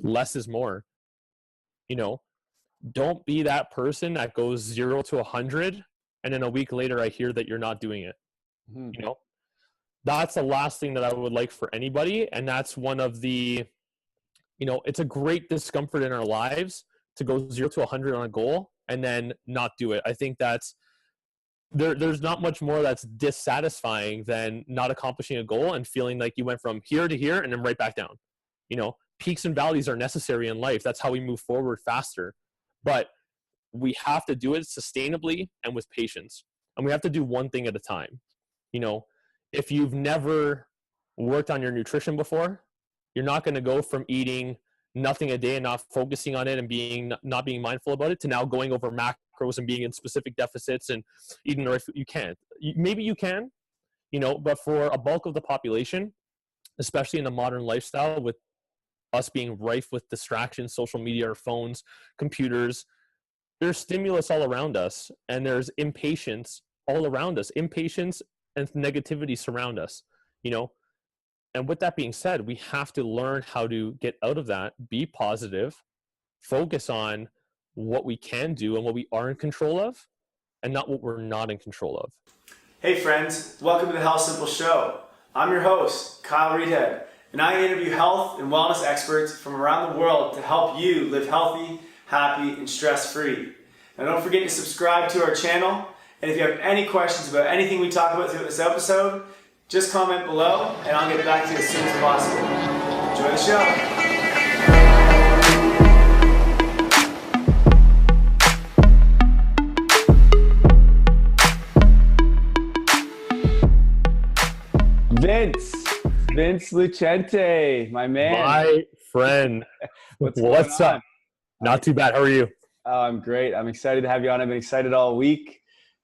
less is more. You know, don't be that person that goes 0 to 100 and then a week later I hear that you're not doing it. You know, that's the last thing that I would like for anybody. And that's one of the, you know, it's a great discomfort in our lives to go 0 to 100 on a goal and then not do it. I think that's, there's not much more that's dissatisfying than not accomplishing a goal and feeling like you went from here to here and then right back down. You know, peaks and valleys are necessary in life. That's how we move forward faster. But we have to do it sustainably and with patience. And we have to do one thing at a time. You know, if you've never worked on your nutrition before, you're not going to go from eating nothing a day and not focusing on it and not being mindful about it to now going over macros and being in specific deficits and eating the right food. You can't. Maybe you can, you know, but for a bulk of the population, especially in the modern lifestyle with us being rife with distractions, social media, our phones, computers, there's stimulus all around us and there's impatience all around us. Impatience and negativity surround us, you know. And with that being said, we have to learn how to get out of that, be positive, focus on what we can do and what we are in control of, and not what we're not in control of. Hey friends, welcome to the HealthSimple Show. I'm your host, Kyle Reedhead, and I interview health and wellness experts from around the world to help you live healthy, happy, and stress-free. Now don't forget to subscribe to our channel, and if you have any questions about anything we talk about throughout this episode, just comment below and I'll get back to you as soon as possible. Enjoy the show. Vince Lucente, my man. My friend. What's up? Not too bad. How are you? I'm great. I'm excited to have you on. I've been excited all week.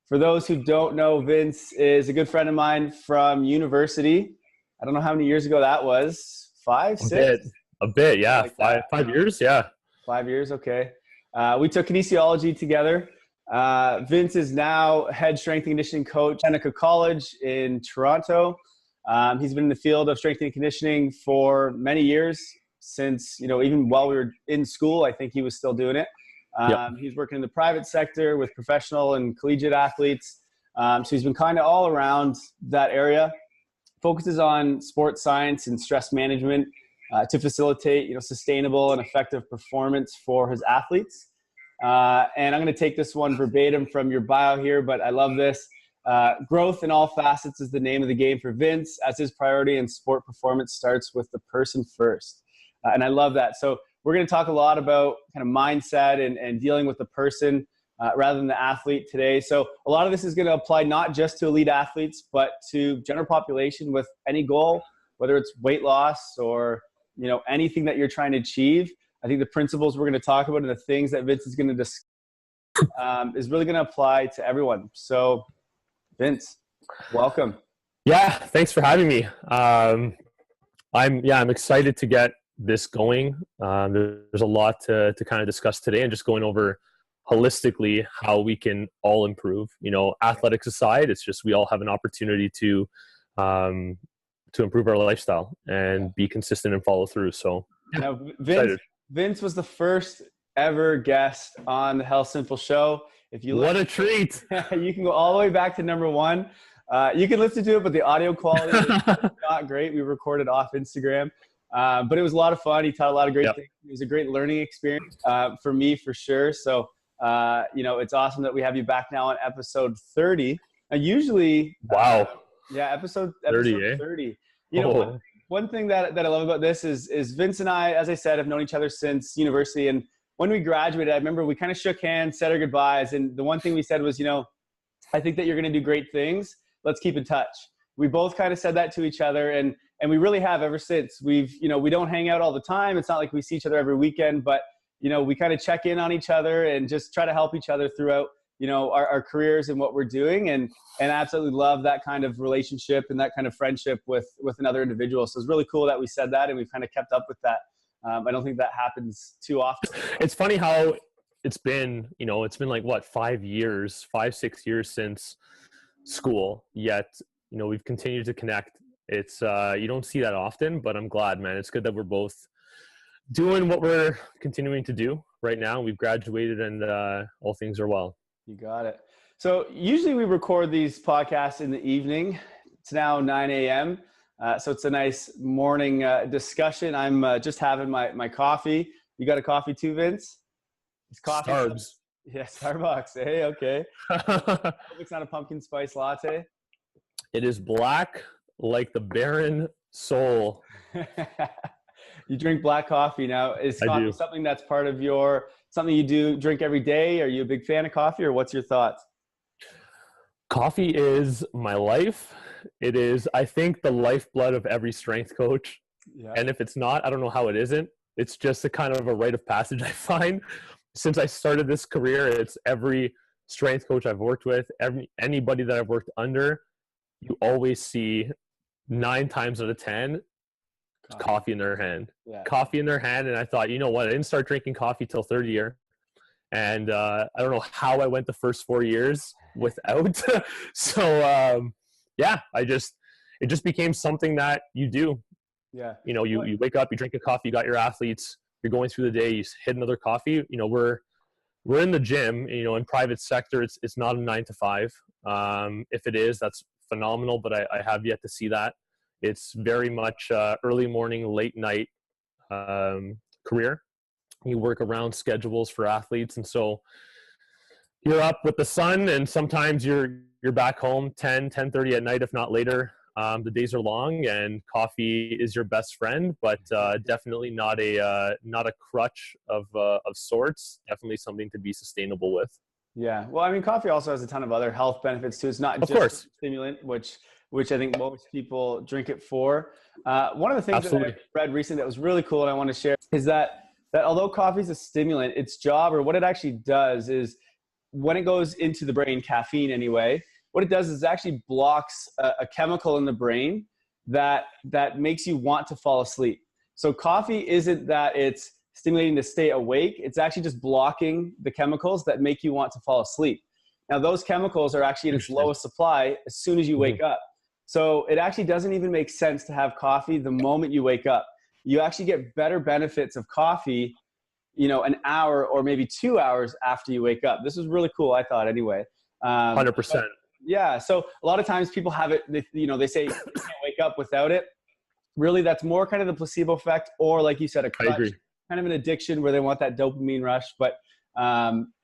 For those who don't know, Vince is a good friend of mine from university. I don't know how many years ago that was. 5, 6? A bit, yeah. Like 5 years, yeah. 5 years, okay. We took kinesiology together. Vince is now head strength and conditioning coach at Seneca College in Toronto. He's been in the field of strength and conditioning for many years, since, you know, even while we were in school, I think he was still doing it. He's working in the private sector with professional and collegiate athletes. So he's been kind of all around that area. Focuses on sports science and stress management to facilitate, you know, sustainable and effective performance for his athletes. And I'm going to take this one verbatim from your bio here, but I love this. Growth in all facets is the name of the game for Vince, as his priority in sport performance starts with the person first. And I love that. So we're going to talk a lot about kind of mindset and dealing with the person rather than the athlete today. So a lot of this is going to apply not just to elite athletes, but to general population with any goal, whether it's weight loss or, you know, anything that you're trying to achieve. I think the principles we're going to talk about and the things that Vince is going to discuss is really going to apply to everyone. So Vince, welcome. Yeah, thanks for having me. I'm excited to get this going. There's a lot to kind of discuss today, and just going over holistically how we can all improve. You know, athletics aside, it's just we all have an opportunity to improve our lifestyle and be consistent and follow through. So now, Vince was the first ever guest on the HealthSimple Show. If you what a treat! You can go all the way back to number 1. You can listen to it, but the audio quality is not great. We recorded off Instagram. But it was a lot of fun. He taught a lot of great things. It was a great learning experience for me, for sure. So, you know, it's awesome that we have you back now on episode 30. Usually, episode 30. You know, one thing that I love about this is Vince and I, as I said, have known each other since university. And when we graduated, I remember we kind of shook hands, said our goodbyes. And the one thing we said was, you know, I think that you're going to do great things. Let's keep in touch. We both kind of said that to each other. And we really have ever since. We've, you know, we don't hang out all the time. It's not like we see each other every weekend, but, you know, we kind of check in on each other and just try to help each other throughout, you know, our careers and what we're doing. And I absolutely love that kind of relationship and that kind of friendship with another individual. So it's really cool that we said that and we've kind of kept up with that. I don't think that happens too often. It's funny how it's been, you know, it's been like what, 5 years, 5-6 years since school, yet, you know, we've continued to connect. It's you don't see that often, but I'm glad, man. It's good that we're both Doing what we're continuing to do right now. We've graduated and all things are well. You got it. So usually we record these podcasts in the evening. It's now 9 a.m. So it's a nice morning discussion. I'm just having my coffee. You got a coffee too, Vince? It's coffee. Starbucks. Yeah, Starbucks. Hey, okay. Hope it's not a pumpkin spice latte. It is black like the barren soul. You drink black coffee now. Is coffee something that's part of something you do drink every day? Are you a big fan of coffee, or what's your thoughts? Coffee is my life. It is, I think, the lifeblood of every strength coach. Yeah. And if it's not, I don't know how it isn't. It's just a kind of a rite of passage, I find. Since I started this career, it's every strength coach I've worked with, anybody that I've worked under, you always see 9 times out of 10, coffee in their hand. Yeah. Coffee in their hand. And I thought, you know what? I didn't start drinking coffee till third year. And I don't know how I went the first 4 years without. So yeah, it just became something that you do. Yeah. You know, you wake up, you drink a coffee, you got your athletes, you're going through the day, you hit another coffee. You know, we're in the gym, you know, in private sector, it's not a 9 to 5. If it is, that's phenomenal, but I have yet to see that. It's very much early morning, late night career. You work around schedules for athletes, and so you're up with the sun, and sometimes you're back home 10:30 at night, if not later. The days are long, and coffee is your best friend, but definitely not a crutch of sorts. Definitely something to be sustainable with. Yeah, well, I mean, coffee also has a ton of other health benefits too. It's not just a stimulant, which I think most people drink it for. One of the things that I read recently that was really cool and I want to share is that although coffee is a stimulant, its job, or what it actually does, is when it goes into the brain, caffeine anyway, what it does is it actually blocks a chemical in the brain that makes you want to fall asleep. So coffee isn't that it's stimulating to stay awake. It's actually just blocking the chemicals that make you want to fall asleep. Now, those chemicals are actually in its lowest supply as soon as you wake up. So it actually doesn't even make sense to have coffee the moment you wake up. You actually get better benefits of coffee, you know, an hour or maybe 2 hours after you wake up. This is really cool, I thought, anyway. 100%. Yeah. So a lot of times people have it, they say you can't wake up without it. Really, that's more kind of the placebo effect, or like you said, a crutch, kind of an addiction where they want that dopamine rush. But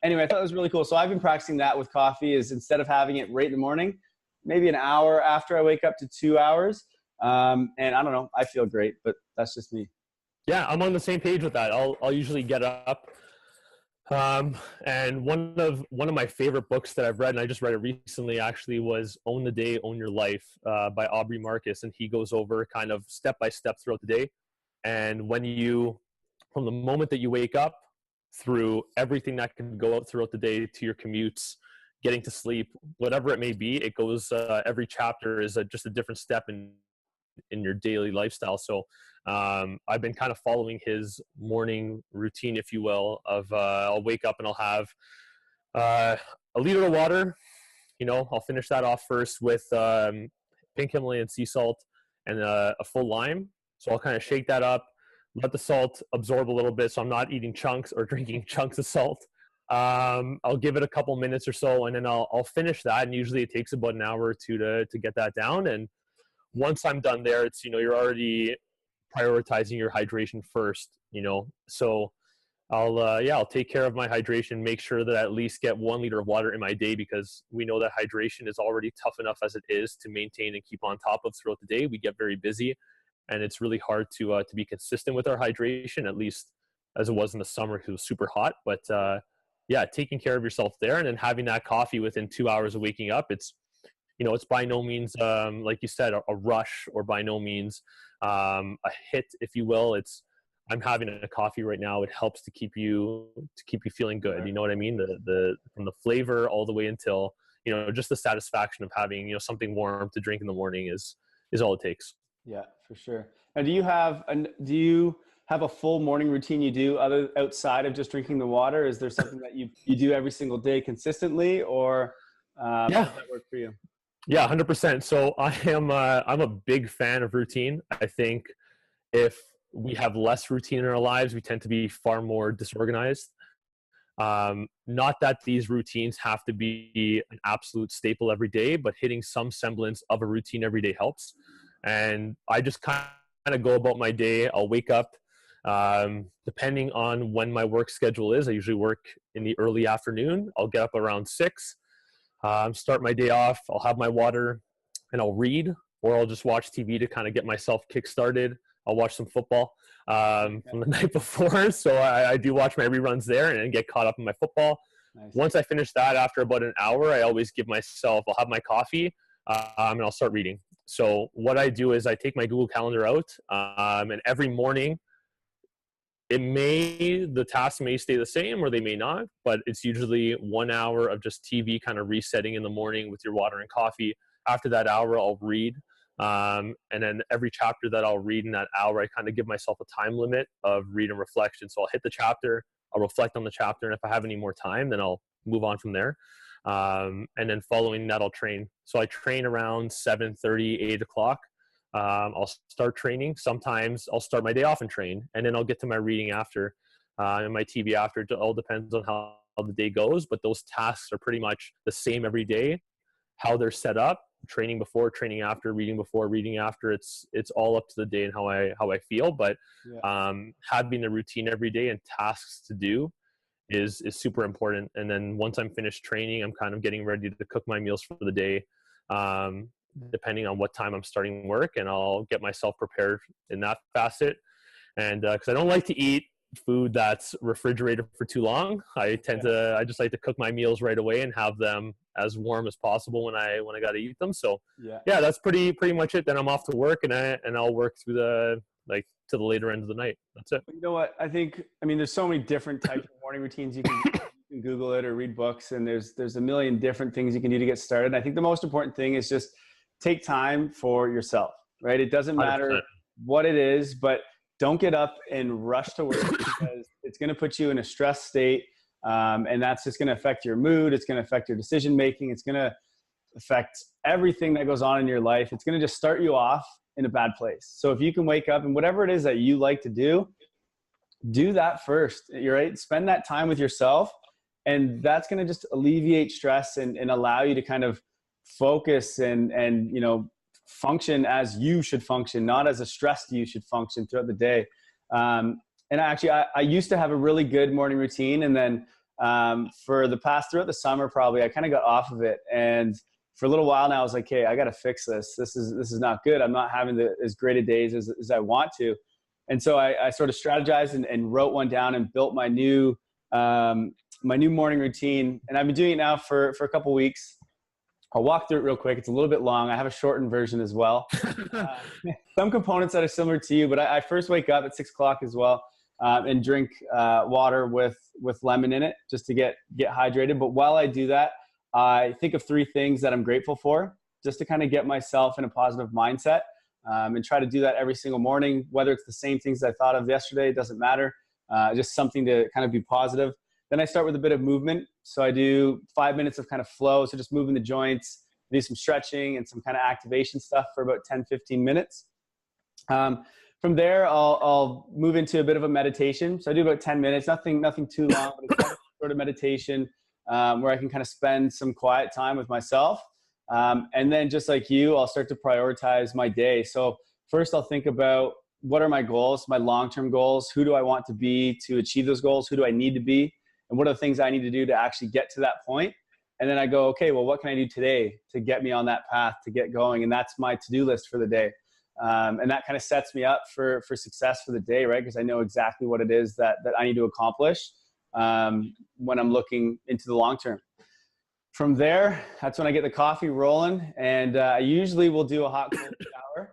anyway, I thought it was really cool. So I've been practicing that with coffee, is instead of having it right in the morning, maybe an hour after I wake up to 2 hours. And I don't know, I feel great, but that's just me. Yeah, I'm on the same page with that. I'll usually get up. And one of my favorite books that I've read, and I just read it recently actually, was Own the Day, Own Your Life by Aubrey Marcus. And he goes over kind of step by step throughout the day. And from the moment that you wake up through everything that can go out throughout the day, to your commutes, getting to sleep, whatever it may be, it goes, every chapter is just a different step in your daily lifestyle. So I've been kind of following his morning routine, if you will, of I'll wake up and I'll have a liter of water. You know, I'll finish that off first with pink Himalayan sea salt and a full lime. So I'll kind of shake that up, let the salt absorb a little bit, so I'm not eating chunks or drinking chunks of salt. I'll give it a couple minutes or so, and then I'll finish that. And usually it takes about an hour or two to get that down. And once I'm done there, it's, you're already prioritizing your hydration first, so I'll take care of my hydration, make sure that I at least get 1 liter of water in my day, because we know that hydration is already tough enough as it is to maintain and keep on top of throughout the day. We get very busy, and it's really hard to be consistent with our hydration, at least as it was in the summer because it was super hot. But yeah, taking care of yourself there, and then having that coffee within 2 hours of waking up, it's by no means, like you said, a rush, or by no means a hit, if you will. I'm having a coffee right now. It helps to keep you feeling good. You know what I mean? From the flavor all the way until, just the satisfaction of having, something warm to drink in the morning is all it takes. Yeah, for sure. Now, do you have a full morning routine you do outside of just drinking the water? Is there something that you do every single day consistently, or how does that work for you? Yeah, 100%. So I'm a big fan of routine. I think if we have less routine in our lives. We tend to be far more disorganized. Not that these routines have to be an absolute staple every day, but hitting some semblance of a routine every day helps. And I just kind of go about my day. I'll wake up, depending on when my work schedule is. I usually work in the early afternoon. I'll get up around 6, start my day off. I'll have my water and I'll read, or I'll just watch TV to kind of get myself kick-started. I'll watch some football from the night before. So I do watch my reruns there and get caught up in my football. Nice. Once I finish that, after about an hour, I always give myself, I'll have my coffee and I'll start reading. So what I do is I take my Google Calendar out, and every morning, the tasks may stay the same or they may not, but it's usually 1 hour of just TV kind of resetting in the morning with your water and coffee. After that hour, I'll read. And then every chapter that I'll read in that hour, I kind of give myself a time limit of read and reflection. So I'll hit the chapter, I'll reflect on the chapter, and if I have any more time, then I'll move on from there. And then following that, I'll train. So I train around 7:30, 8 o'clock. I'll start training. Sometimes I'll start my day off and train, and then I'll get to my reading after, and my TV after. It all depends on how the day goes, but those tasks are pretty much the same every day. How they're set up: training before, training after, reading before, reading after. It's all up to the day and how I feel. But having a routine every day and tasks to do is super important. And then once I'm finished training, I'm kind of getting ready to cook my meals for the day, depending on what time I'm starting work, and I'll get myself prepared in that facet. And because I don't like to eat food that's refrigerated for too long, I just like to cook my meals right away and have them as warm as possible when I got to eat them. So yeah, that's pretty much it. Then I'm off to work, and I'll work through to the later end of the night. That's it. You know what? I mean, there's so many different types of morning routines. You can Google it or read books, and there's a million different things you can do to get started. And I think the most important thing is just take time for yourself, right? It doesn't matter 100%. what it is, but don't get up and rush to work because it's going to put you in a stress state. And that's just going to affect your mood. It's going to affect your decision-making. It's going to affect everything that goes on in your life. It's going to just start you off in a bad place. So if you can wake up and whatever it is that you like to do that first. You're right. Spend that time with yourself, and that's going to just alleviate stress and allow you to kind of focus and function as you should function, not as a stressed you should function throughout the day. And actually, I used to have a really good morning routine, and then throughout the summer, probably I kind of got off of it. And for a little while now, I was like, hey, I got to fix this. This is not good. I'm not having as great a days as I want to. And so I sort of strategized and wrote one down and built my new morning routine. And I've been doing it now for a couple weeks. I'll walk through it real quick. It's a little bit long. I have a shortened version as well. Some components that are similar to you, but I first wake up at 6 o'clock as well, and drink water with lemon in it just to get hydrated. But while I do that, I think of 3 things that I'm grateful for, just to kind of get myself in a positive mindset, and try to do that every single morning, whether it's the same things I thought of yesterday, it doesn't matter. Just something to kind of be positive. Then I start with a bit of movement. So I do 5 minutes of kind of flow. So just moving the joints, do some stretching and some kind of activation stuff for about 10, 15 minutes. From there, I'll move into a bit of a meditation. So I do about 10 minutes, nothing too long, but it's kind of sort of meditation where I can kind of spend some quiet time with myself. And then just like you, I'll start to prioritize my day. So first I'll think about what are my goals, my long-term goals? Who do I want to be to achieve those goals? Who do I need to be? And what are the things I need to do to actually get to that point? And then I go, okay, well, what can I do today to get me on that path to get going? And that's my to-do list for the day. And that kind of sets me up for success for the day, right? Because I know exactly what it is that I need to accomplish when I'm looking into the long term. From there, that's when I get the coffee rolling, and I usually will do a hot cold shower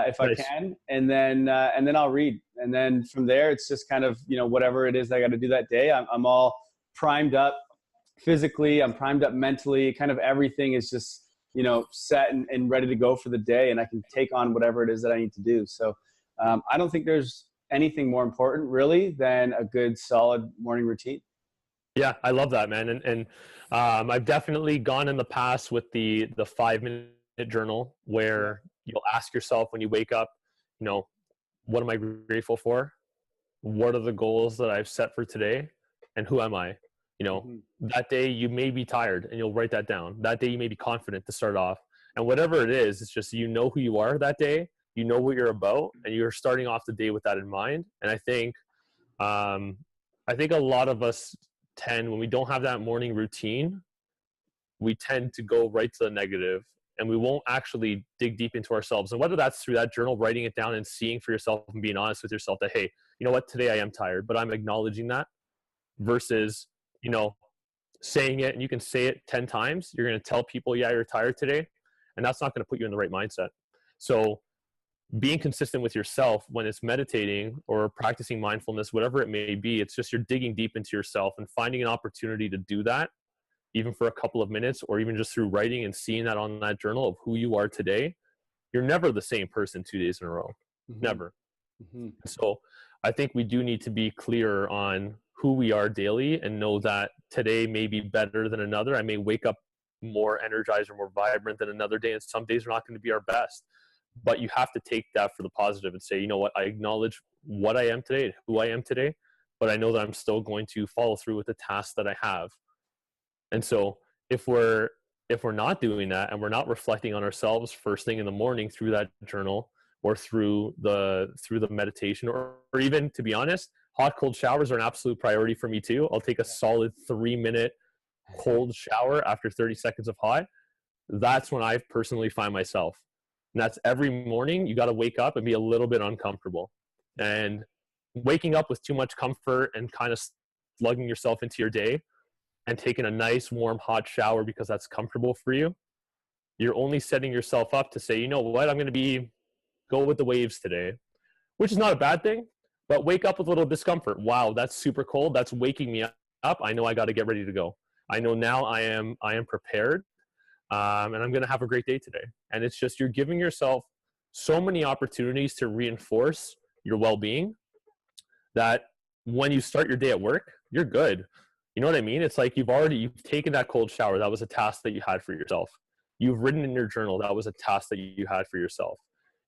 if I can, and then I'll read. And then from there, it's just kind of whatever it is I got to do that day. I'm all primed up physically. I'm primed up mentally. Kind of everything is just set and ready to go for the day, and I can take on whatever it is that I need to do. So I don't think there's anything more important really than a good solid morning routine. Yeah, I love that, man. And I've definitely gone in the past with the 5-minute journal where you'll ask yourself when you wake up, what am I grateful for? What are the goals that I've set for today? And who am I? You know, that day you may be tired and you'll write that down. That day you may be confident to start off. And whatever it is, it's just, you know who you are that day, you know what you're about, and you're starting off the day with that in mind. And I think a lot of us tend, when we don't have that morning routine, we tend to go right to the negative, and we won't actually dig deep into ourselves. And whether that's through that journal, writing it down and seeing for yourself and being honest with yourself that, hey, you know what, today I am tired, but I'm acknowledging that, versus, you know, saying it, and you can say it 10 times. You're going to tell people, yeah, you're tired today, and that's not going to put you in the right mindset. So being consistent with yourself when it's meditating or practicing mindfulness, whatever it may be, it's just you're digging deep into yourself and finding an opportunity to do that, even for a couple of minutes, or even just through writing and seeing that on that journal of who you are today. You're never the same person 2 days in a row. Never. So I think we do need to be clear on who we are daily and know that today may be better than another. I may wake up more energized or more vibrant than another day, and some days are not going to be our best. But you have to take that for the positive and say, you know what, I acknowledge what I am today and who I am today, but I know that I'm still going to follow through with the tasks that I have. And so if we're not doing that, and we're not reflecting on ourselves first thing in the morning through that journal, or through the meditation, or even, to be honest, hot, cold showers are an absolute priority for me too. I'll take a solid 3-minute cold shower after 30 seconds of hot. That's when I personally find myself. And that's every morning. You got to wake up and be a little bit uncomfortable. And waking up with too much comfort and kind of slugging yourself into your day and taking a nice, warm, hot shower because that's comfortable for you, you're only setting yourself up to say, you know what, I'm going to go with the waves today, which is not a bad thing. But wake up with a little discomfort. Wow, that's super cold. That's waking me up. I know I got to get ready to go. I know now I am prepared, and I'm going to have a great day today. And it's just, you're giving yourself so many opportunities to reinforce your well-being that when you start your day at work, you're good. You know what I mean? It's like you've taken that cold shower. That was a task that you had for yourself. You've written in your journal. That was a task that you had for yourself.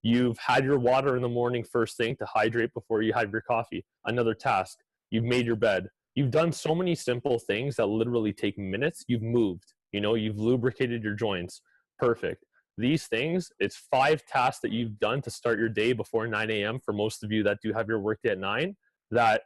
You've had your water in the morning first thing to hydrate before you have your coffee. Another task. You've made your bed. You've done so many simple things that literally take minutes. You've moved. You know, you've lubricated your joints. Perfect. These things, it's 5 tasks that you've done to start your day before 9 a.m. for most of you that do have your workday at 9, that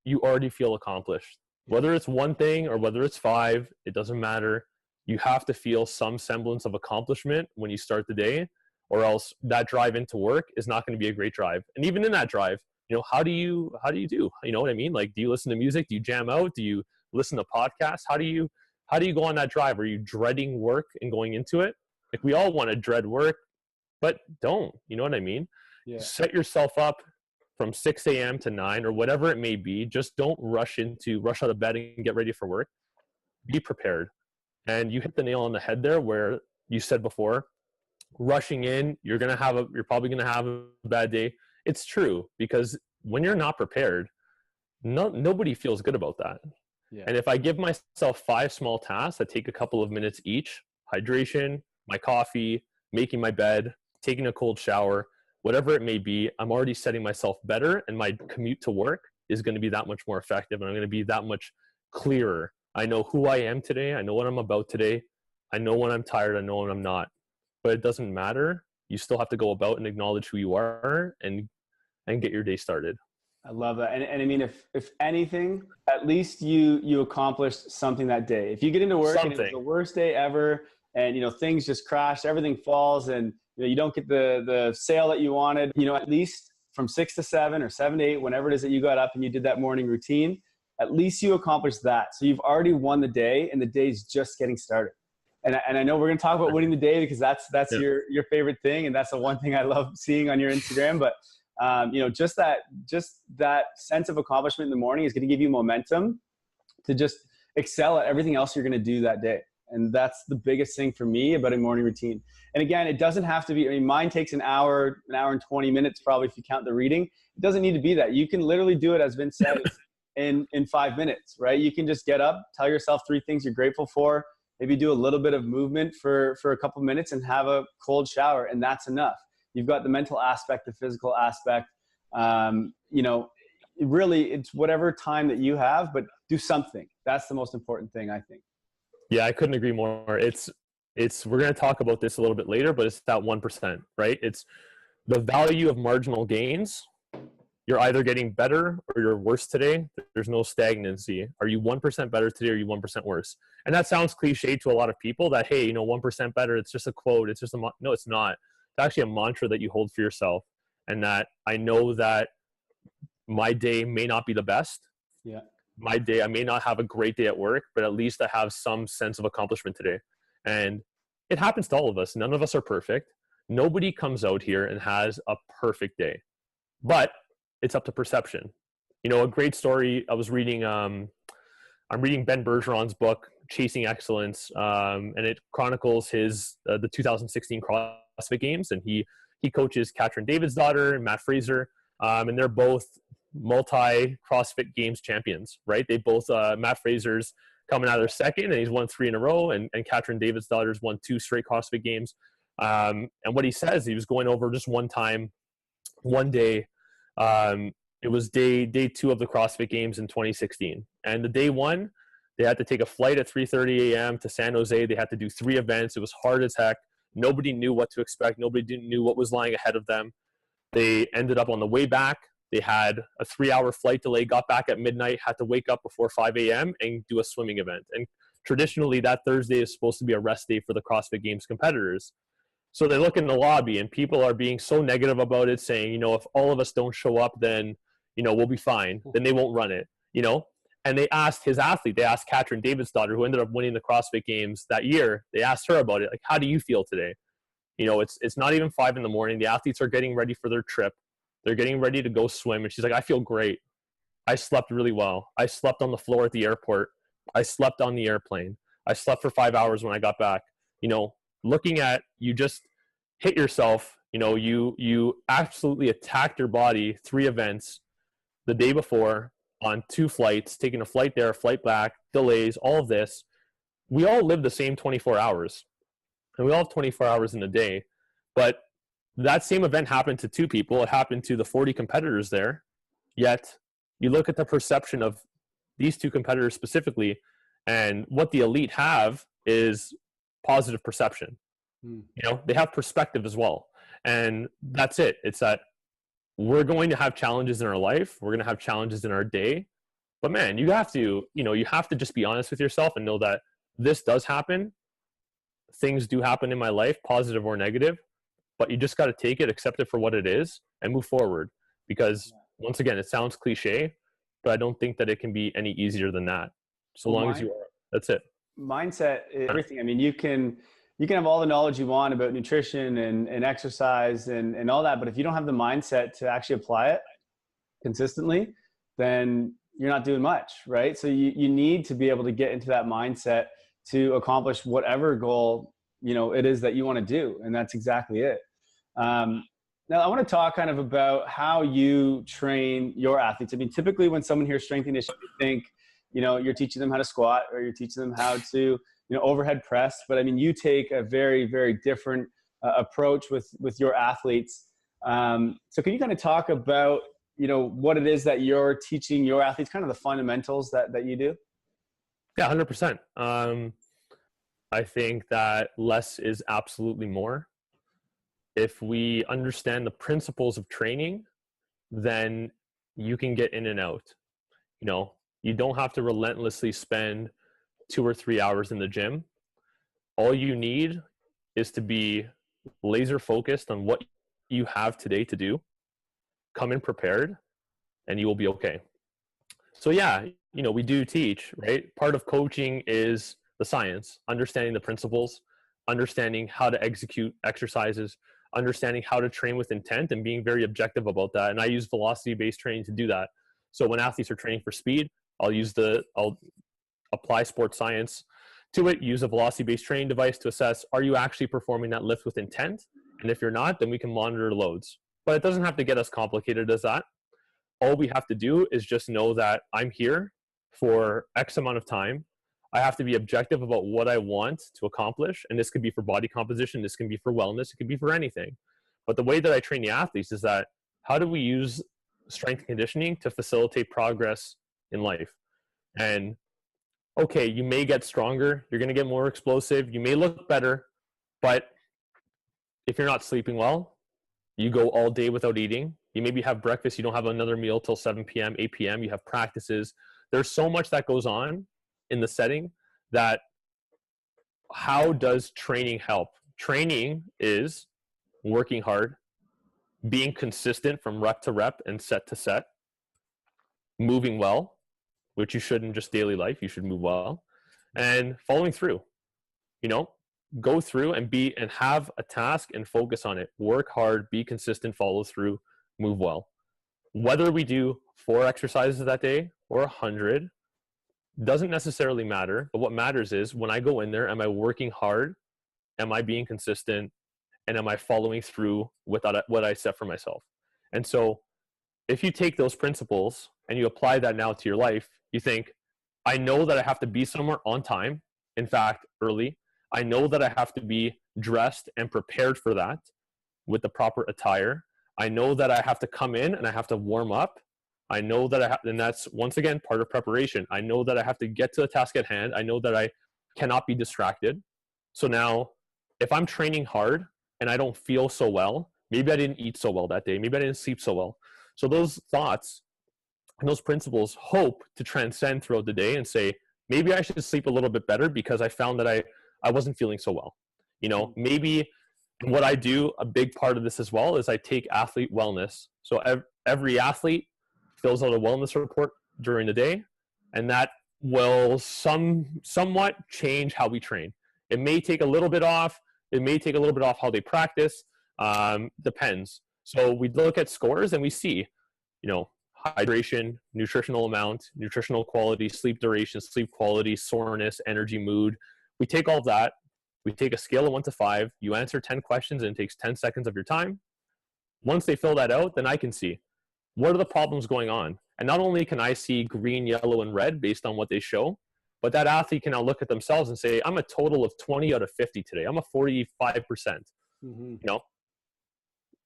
you already feel accomplished. Whether it's one thing or whether it's 5, it doesn't matter. You have to feel some semblance of accomplishment when you start the day, or else that drive into work is not going to be a great drive. And even in that drive, you know, how do you do? You know what I mean? Like, do you listen to music? Do you jam out? Do you listen to podcasts? How do you go on that drive? Are you dreading work and going into it? Like, we all want to dread work, but don't. You know what I mean? Yeah. Set yourself up from 6 a.m. to 9 or whatever it may be. Just don't rush out of bed and get ready for work. Be prepared. And you hit the nail on the head there, where you said before, rushing in, you're probably going to have a bad day. It's true, because when you're not prepared, nobody feels good about that. Yeah. And if I give myself 5 small tasks that take a couple of minutes each, hydration, my coffee, making my bed, taking a cold shower, whatever it may be, I'm already setting myself better, and my commute to work is going to be that much more effective, and I'm going to be that much clearer. I know who I am today. I know what I'm about today. I know when I'm tired. I know when I'm not. But it doesn't matter. You still have to go about and acknowledge who you are and get your day started. I love that. And I mean, if anything, at least you accomplished something that day. If you get into work and it's the worst day ever, and, you know, things just crash, everything falls, and, you know, you don't get the sale that you wanted, you know, at least from 6 to 7 or 7 to 8, whenever it is that you got up and you did that morning routine, at least you accomplished that. So you've already won the day, and the day's just getting started. And I know we're going to talk about winning the day, because that's your favorite thing. And that's the one thing I love seeing on your Instagram. But, you know, just that sense of accomplishment in the morning is going to give you momentum to just excel at everything else you're going to do that day. And that's the biggest thing for me about a morning routine. And again, it doesn't have to be, I mean, mine takes an hour and 20 minutes, probably, if you count the reading. It doesn't need to be that. You can literally do it, as Vince said, in 5 minutes, right? You can just get up, tell yourself 3 things you're grateful for, maybe do a little bit of movement for a couple minutes, and have a cold shower, and that's enough. You've got the mental aspect, the physical aspect. You know, really it's whatever time that you have, but do something. That's the most important thing, I think. Yeah, I couldn't agree more. We're going to talk about this a little bit later, but it's that 1%, right? It's the value of marginal gains. You're either getting better or you're worse today. There's no stagnancy. Are you 1% better today or are you 1% worse? And that sounds cliche to a lot of people that, hey, you know, 1% better, it's just a quote. It's just no, it's not. It's actually a mantra that you hold for yourself. And that I know that my day may not be the best. Yeah. My day, I may not have a great day at work, but at least I have some sense of accomplishment today. And it happens to all of us. None of us are perfect. Nobody comes out here and has a perfect day, but it's up to perception. You know, a great story I was reading, I'm reading Ben Bergeron's book, Chasing Excellence, and it chronicles his the 2016 CrossFit Games, and he coaches Katrin David's daughter and Matt Fraser, and they're both multi CrossFit Games champions, right? They both Matt Fraser's coming out of their second, and he's won 3 in a row, and Katrin David's daughter's won 2 straight CrossFit Games. And what he says, he was going over just one day. It was day 2 of the CrossFit Games in 2016, and the day 1, they had to take a flight at 3:30 a.m. to San Jose. They had to do 3 events. It was hard as heck. Nobody knew what to expect. Nobody knew what was lying ahead of them. They ended up on the way back. They had a 3-hour flight delay, got back at midnight, had to wake up before 5 a.m. and do a swimming event. And traditionally, that Thursday is supposed to be a rest day for the CrossFit Games competitors. So they look in the lobby and people are being so negative about it, saying, you know, if all of us don't show up, then, you know, we'll be fine. Then they won't run it, you know? And they asked his athlete, they asked Katrin David's daughter, who ended up winning the CrossFit Games that year. They asked her about it. Like, how do you feel today? You know, it's not even 5 in the morning. The athletes are getting ready for their trip. They're getting ready to go swim. And she's like, I feel great. I slept really well. I slept on the floor at the airport. I slept on the airplane. I slept for 5 hours when I got back. You know, looking at, you just hit yourself, you know, you absolutely attacked your body 3 events the day before on 2 flights, taking a flight there, a flight back, delays, all of this. We all live the same 24 hours, and we all have 24 hours in a day, but that same event happened to 2 people. It happened to the 40 competitors there, yet you look at the perception of these 2 competitors specifically, and what the elite have is positive perception. You know, they have perspective as well. And that's it. It's that we're going to have challenges in our life. We're going to have challenges in our day. But man, you have to just be honest with yourself and know that this does happen. Things do happen in my life, positive or negative, but you just got to take it, accept it for what it is, and move forward. Because once again, it sounds cliche, but I don't think that it can be any easier than that. So long as you are, that's it. Mindset, everything. I mean, you can have all the knowledge you want about nutrition and exercise and all that, but if you don't have the mindset to actually apply it consistently, then you're not doing much, right? So you need to be able to get into that mindset to accomplish whatever goal, you know, it is that you want to do. And that's exactly it. Now I want to talk kind of about how you train your athletes. I mean, typically when someone hears strength and conditioning, you think, you know, you're teaching them how to squat or you're teaching them how to, you know, overhead press. But I mean, you take a very, very different approach with your athletes. So can you kind of talk about, you know, what it is that you're teaching your athletes, kind of the fundamentals that you do? Yeah, 100%. I think that less is absolutely more. If we understand the principles of training, then you can get in and out. You know, you don't have to relentlessly spend 2 or 3 hours in the gym. All you need is to be laser focused on what you have today to do. Come in prepared, and you will be okay. So yeah, you know, we do teach, right? Part of coaching is the science, understanding the principles, understanding how to execute exercises, understanding how to train with intent, and being very objective about that. And I use velocity-based training to do that. So when athletes are training for speed, I'll apply sports science to it, use a velocity-based training device to assess, are you actually performing that lift with intent? And if you're not, then we can monitor loads. But it doesn't have to get as complicated as that. All we have to do is just know that I'm here for X amount of time. I have to be objective about what I want to accomplish. And this could be for body composition. This can be for wellness. It could be for anything. But the way that I train the athletes is that how do we use strength and conditioning to facilitate progress in life. And okay, you may get stronger, you're going to get more explosive, you may look better, but if you're not sleeping well, you go all day without eating, you maybe have breakfast, you don't have another meal till 7 p.m., 8 p.m., you have practices. There's so much that goes on in the setting that how does training help? Training is working hard, being consistent from rep to rep and set to set, moving well, which you should in just daily life, you should move well, and following through. You know, go through and have a task and focus on it. Work hard, be consistent, follow through, move well. Whether we do 4 exercises that day or 100 doesn't necessarily matter, but what matters is when I go in there, am I working hard? Am I being consistent? And am I following through with what I set for myself? And so if you take those principles and you apply that now to your life, you think, I know that I have to be somewhere on time. In fact, early. I know that I have to be dressed and prepared for that with the proper attire. I know that I have to come in and I have to warm up. I know that and that's once again part of preparation. I know that I have to get to the task at hand. I know that I cannot be distracted. So now if I'm training hard and I don't feel so well, maybe I didn't eat so well that day, maybe I didn't sleep so well. So those thoughts and those principles hope to transcend throughout the day and say, maybe I should sleep a little bit better because I found that I wasn't feeling so well. You know, maybe what I do, a big part of this as well, is I take athlete wellness. So every athlete fills out a wellness report during the day, and that will somewhat change how we train. It may take a little bit off. It may take a little bit off how they practice. Depends. So we look at scores and we see, you know, hydration, nutritional amount, nutritional quality, sleep duration, sleep quality, soreness, energy, mood. We take all of that. We take a scale of 1 to 5. You answer 10 questions and it takes 10 seconds of your time. Once they fill that out, then I can see what are the problems going on. And not only can I see green, yellow, and red based on what they show, but that athlete can now look at themselves and say, I'm a total of 20 out of 50 today. I'm a 45%. You know,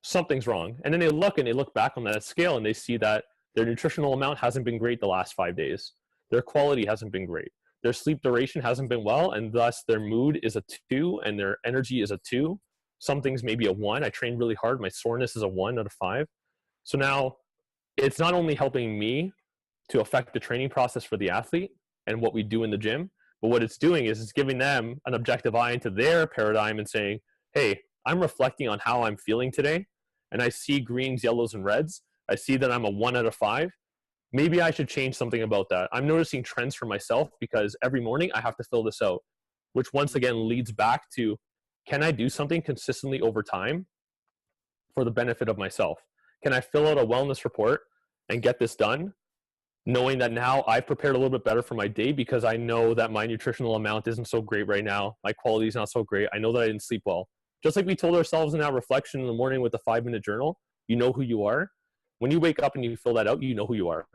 something's wrong. And then they look back on that scale and they see that their nutritional amount hasn't been great the last 5 days. Their quality hasn't been great. Their sleep duration hasn't been well, and thus their mood is a 2 and their energy is a 2. Some things maybe a 1. I trained really hard. My soreness is a 1 out of 5. So now it's not only helping me to affect the training process for the athlete and what we do in the gym, but what it's doing is it's giving them an objective eye into their paradigm and saying, hey, I'm reflecting on how I'm feeling today, and I see greens, yellows, and reds. I see that I'm a 1 out of 5. Maybe I should change something about that. I'm noticing trends for myself because every morning I have to fill this out, which once again leads back to, can I do something consistently over time for the benefit of myself? Can I fill out a wellness report and get this done, knowing that now I've prepared a little bit better for my day because I know that my nutritional amount isn't so great right now. My quality is not so great. I know that I didn't sleep well. Just like we told ourselves in that reflection in the morning with the 5-minute journal, you know who you are. When you wake up and you fill that out, you know who you are.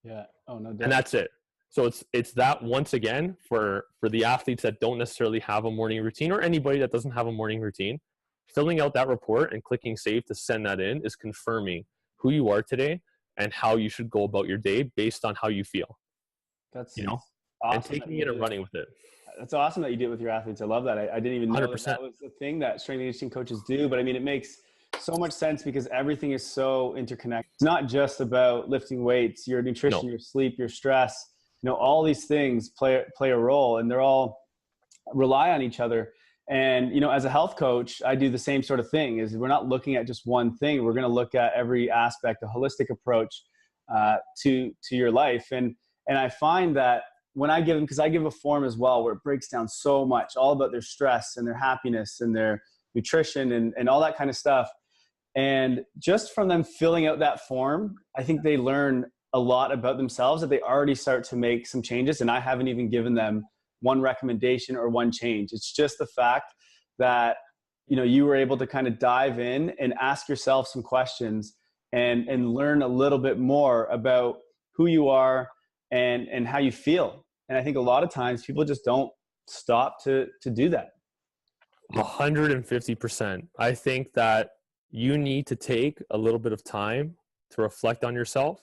Yeah. Oh, no doubt. And that's it. So it's that once again for the athletes that don't necessarily have a morning routine, or anybody that doesn't have a morning routine, filling out that report and clicking save to send that in is confirming who you are today and how you should go about your day based on how you feel. That's, you know, awesome, and taking it and running with it. That's awesome that you did it with your athletes. I love that. I didn't even know that was the thing that strength and conditioning coaches do, but I mean, it makes so much sense because everything is so interconnected. It's not just about lifting weights, your nutrition, your sleep, your stress, you know, all these things play a role, and they're all rely on each other. And, you know, as a health coach, I do the same sort of thing. Is we're not looking at just one thing. We're going to look at every aspect, a holistic approach to your life. And I find that when I give them, because I give a form as well where it breaks down so much, all about their stress and their happiness and their nutrition and all that kind of stuff. And just from them filling out that form, I think they learn a lot about themselves, that they already start to make some changes. And I haven't even given them one recommendation or one change. It's just the fact that, you know, you were able to kind of dive in and ask yourself some questions and learn a little bit more about who you are and how you feel. And I think a lot of times people just don't stop to do that. 150%. I think that you need to take a little bit of time to reflect on yourself,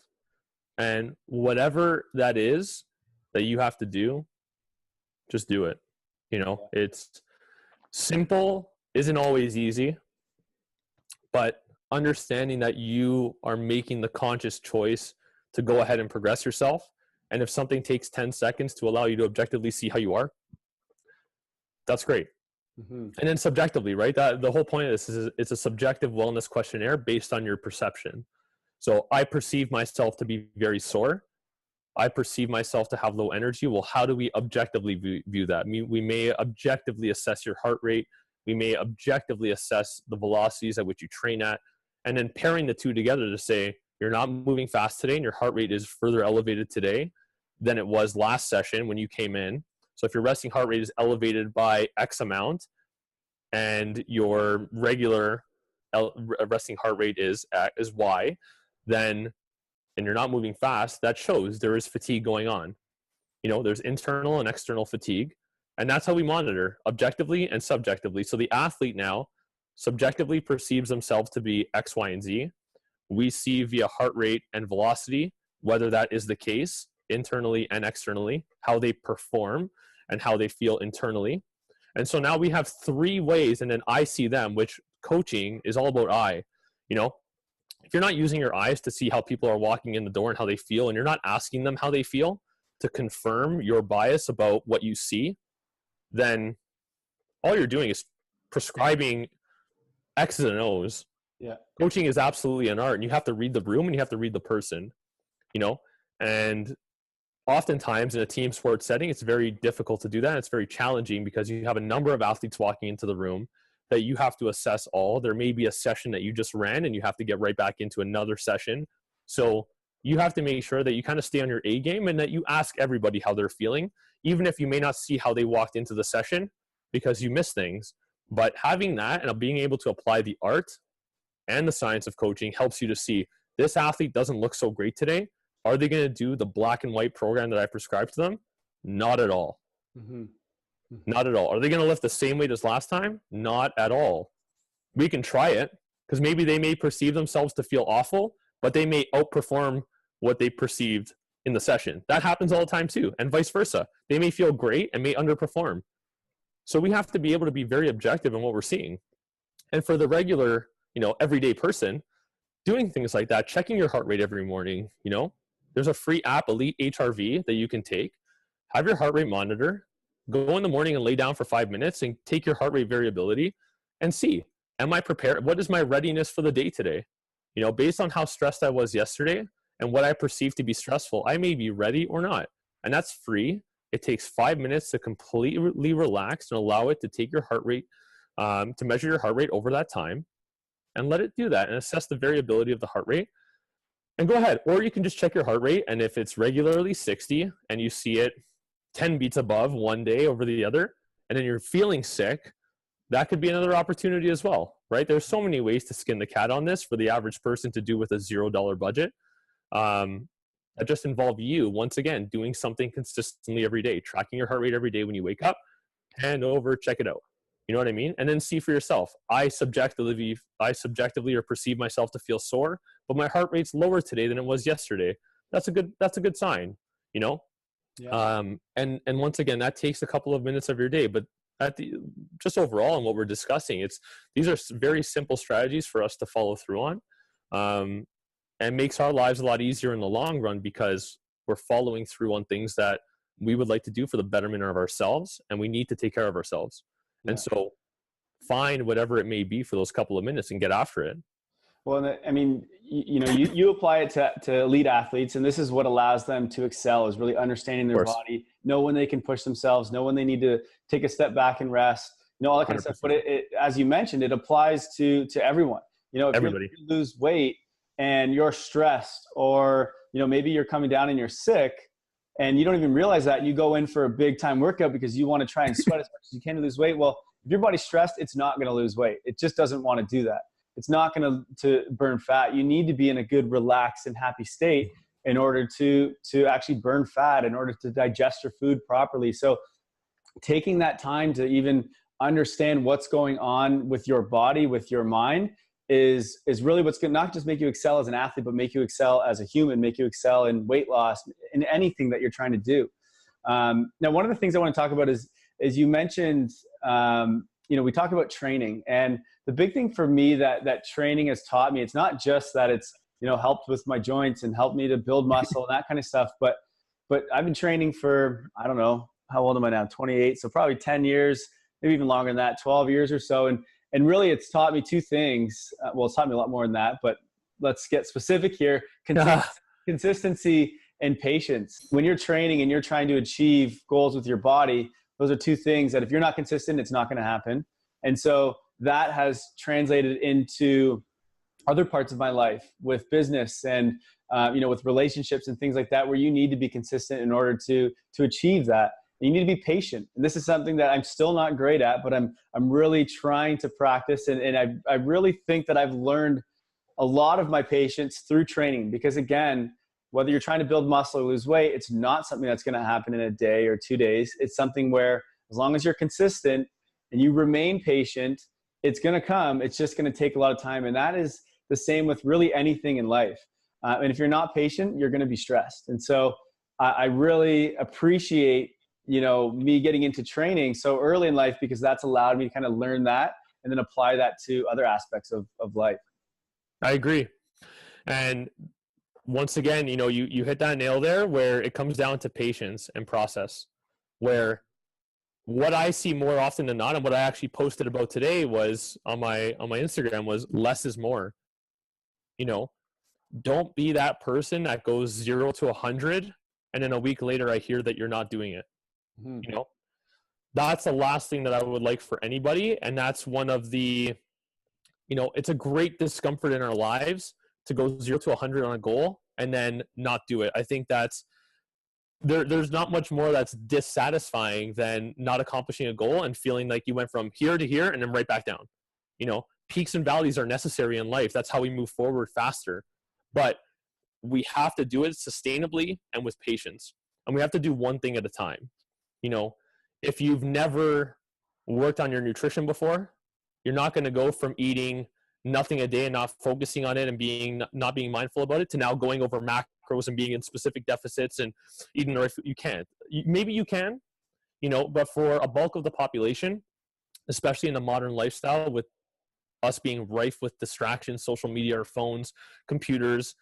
and whatever that is that you have to do, just do it. You know, it's simple, isn't always easy, but understanding that you are making the conscious choice to go ahead and progress yourself. And if something takes 10 seconds to allow you to objectively see how you are, that's great. And then subjectively, right? That the whole point of this is it's a subjective wellness questionnaire based on your perception. So I perceive myself to be very sore. I perceive myself to have low energy. Well, how do we objectively view that? I mean, we may objectively assess your heart rate. We may objectively assess the velocities at which you train at, and then pairing the two together to say, you're not moving fast today and your heart rate is further elevated today than it was last session when you came in. So if your resting heart rate is elevated by X amount and your regular resting heart rate is Y, then, and you're not moving fast, that shows there is fatigue going on. You know, there's internal and external fatigue. And that's how we monitor objectively and subjectively. So the athlete now subjectively perceives themselves to be X, Y, and Z. We see via heart rate and velocity, whether that is the case internally and externally, how they perform and how they feel internally. And so now we have 3 ways, and then I see them, which coaching is all about I. You know, if you're not using your eyes to see how people are walking in the door and how they feel, and you're not asking them how they feel to confirm your bias about what you see, then all you're doing is prescribing X's and O's. Yeah. Coaching is absolutely an art, and you have to read the room and you have to read the person, you know, and oftentimes in a team sports setting, it's very difficult to do that. It's very challenging because you have a number of athletes walking into the room that you have to assess all. There may be a session that you just ran and you have to get right back into another session. So you have to make sure that you kind of stay on your A game and that you ask everybody how they're feeling, even if you may not see how they walked into the session because you miss things. But having that and being able to apply the art and the science of coaching helps you to see this athlete doesn't look so great today. Are they going to do the black and white program that I prescribed to them? Not at all. Not at all. Are they going to lift the same weight as last time? Not at all. We can try it because maybe they may perceive themselves to feel awful, but they may outperform what they perceived in the session. That happens all the time too, and vice versa. They may feel great and may underperform. So we have to be able to be very objective in what we're seeing. And for the regular, you know, everyday person, doing things like that, checking your heart rate every morning, you know, there's a free app, Elite HRV, that you can take. Have your heart rate monitor. Go in the morning and lay down for 5 minutes and take your heart rate variability and see, am I prepared? What is my readiness for the day today? You know, based on how stressed I was yesterday and what I perceive to be stressful, I may be ready or not. And that's free. It takes 5 minutes to completely relax and allow it to take your heart rate, to measure your heart rate over that time and let it do that and assess the variability of the heart rate. And go ahead, or you can just check your heart rate, and if it's regularly 60 and you see it 10 beats above one day over the other, and then you're feeling sick, that could be another opportunity as well, right? There's so many ways to skin the cat on this for the average person to do with a $0 budget. That just involve you, once again, doing something consistently every day, tracking your heart rate every day when you wake up, hand over, check it out. You know what I mean? And then see for yourself. I subjectively or perceive myself to feel sore, but my heart rate's lower today than it was yesterday. That's a good sign, you know? Yeah. And once again, that takes a couple of minutes of your day, but just overall in what we're discussing, these are very simple strategies for us to follow through on, and makes our lives a lot easier in the long run because we're following through on things that we would like to do for the betterment of ourselves, and we need to take care of ourselves. Yeah. And so find whatever it may be for those couple of minutes and get after it. Well, I mean, you apply it to elite athletes, and this is what allows them to excel, is really understanding their body, know when they can push themselves, know when they need to take a step back and rest, all that kind 100%. Of stuff. But it, as you mentioned, it applies to everyone. You know, if everybody you lose weight and you're stressed, or, maybe you're coming down and you're sick and you don't even realize that, and you go in for a big time workout because you want to try and sweat as much as you can to lose weight. Well, if your body's stressed, it's not going to lose weight. It just doesn't want to do that. It's not going to burn fat. You need to be in a good, relaxed, and happy state in order to actually burn fat, in order to digest your food properly. So taking that time to even understand what's going on with your body, with your mind, is really what's going to not just make you excel as an athlete, but make you excel as a human, make you excel in weight loss, in anything that you're trying to do. Now, one of the things I want to talk about is you mentioned, we talk about training, and the big thing for me that training has taught me, it's not just that it's, helped with my joints and helped me to build muscle and that kind of stuff, but I've been training for, I don't know, how old am I now? 28. So probably 10 years, maybe even longer than that, 12 years or so. And really it's taught me two things. Well, it's taught me a lot more than that, but let's get specific here. Consistency and patience. When you're training and you're trying to achieve goals with your body, those are two things that if you're not consistent, it's not going to happen. And so that has translated into other parts of my life with business and, with relationships and things like that, where you need to be consistent in order to achieve that. And you need to be patient. And this is something that I'm still not great at, but I'm really trying to practice. And I really think that I've learned a lot of my patience through training, because again, whether you're trying to build muscle or lose weight, it's not something that's going to happen in a day or 2 days. It's something where as long as you're consistent and you remain patient, it's going to come. It's just going to take a lot of time. And that is the same with really anything in life. And if you're not patient, you're going to be stressed. And so I really appreciate, me getting into training so early in life, because that's allowed me to kind of learn that and then apply that to other aspects of life. I agree. And once again, you hit that nail there, where it comes down to patience and process, where what I see more often than not, and what I actually posted about today was on my Instagram, was less is more. Don't be that person that goes 0 to 100 and then a week later I hear that you're not doing it. Mm-hmm. That's the last thing that I would like for anybody. And that's one of the, it's a great discomfort in our lives to go 0 to 100 on a goal and then not do it. I think that's, there's not much more that's dissatisfying than not accomplishing a goal and feeling like you went from here to here and then right back down. Peaks and valleys are necessary in life. That's how we move forward faster. But we have to do it sustainably and with patience. And we have to do one thing at a time. If you've never worked on your nutrition before, you're not going to go from eating nothing a day and not focusing on it and not being mindful about it to now going over macros and being in specific deficits and eating, or if you can't. Maybe you can, but for a bulk of the population, especially in the modern lifestyle, with us being rife with distractions, social media, our phones, computers,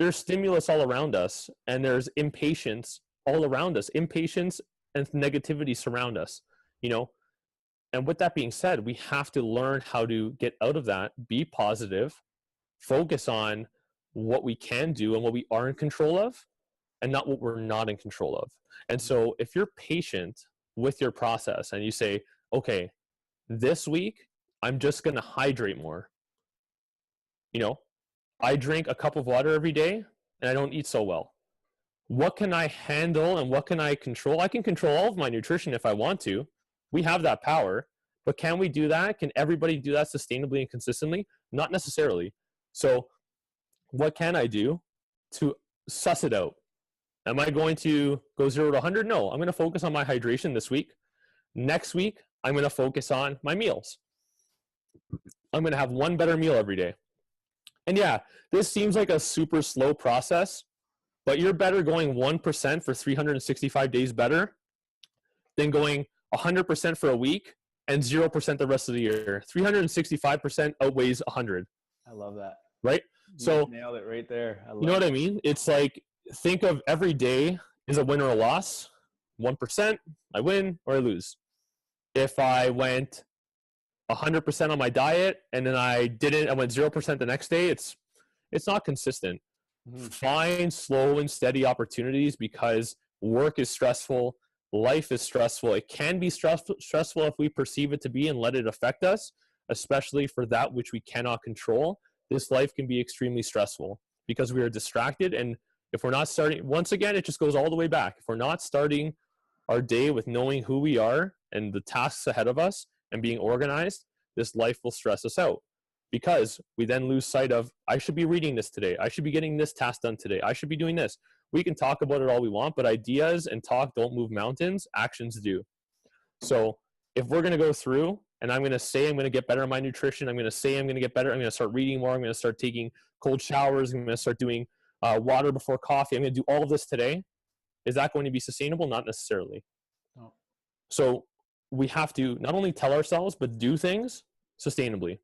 there's stimulus all around us, and there's impatience all around us. Impatience and negativity surround us, And with that being said, we have to learn how to get out of that, be positive, focus on what we can do and what we are in control of, and not what we're not in control of. And so if you're patient with your process and you say, okay, this week, I'm just going to hydrate more. I drink a cup of water every day and I don't eat so well. What can I handle and what can I control? I can control all of my nutrition if I want to. We have that power, but can we do that? Can everybody do that sustainably and consistently? Not necessarily. So what can I do to suss it out? Am I going to go 0 to 100? No, I'm going to focus on my hydration this week. Next week, I'm going to focus on my meals. I'm going to have one better meal every day. And yeah, this seems like a super slow process, but you're better going 1% for 365 days better than going 100% for a week and 0% the rest of the year. 365% outweighs 100. I love that. Right? So nailed it right there. You know what I mean? It's like, think of every day is a win or a loss. 1%, I win or I lose. If I went 100% on my diet and then I went 0% the next day, it's not consistent. Mm-hmm. Find slow and steady opportunities, because work is stressful, life is stressful. It can be stressful if we perceive it to be and let it affect us, especially for that which we cannot control. This life can be extremely stressful because we are distracted. And if we're not starting, once again, it just goes all the way back. If we're not starting our day with knowing who we are and the tasks ahead of us and being organized, this life will stress us out, because we then lose sight of, I should be reading this today. I should be getting this task done today. I should be doing this. We can talk about it all we want, but ideas and talk don't move mountains. Actions do. So if we're going to go through and I'm going to say I'm going to get better at my nutrition. I'm going to say I'm going to get better. I'm going to start reading more. I'm going to start taking cold showers. I'm going to start doing water before coffee. I'm going to do all of this today. Is that going to be sustainable? Not necessarily. No. So we have to not only tell ourselves, but do things sustainably.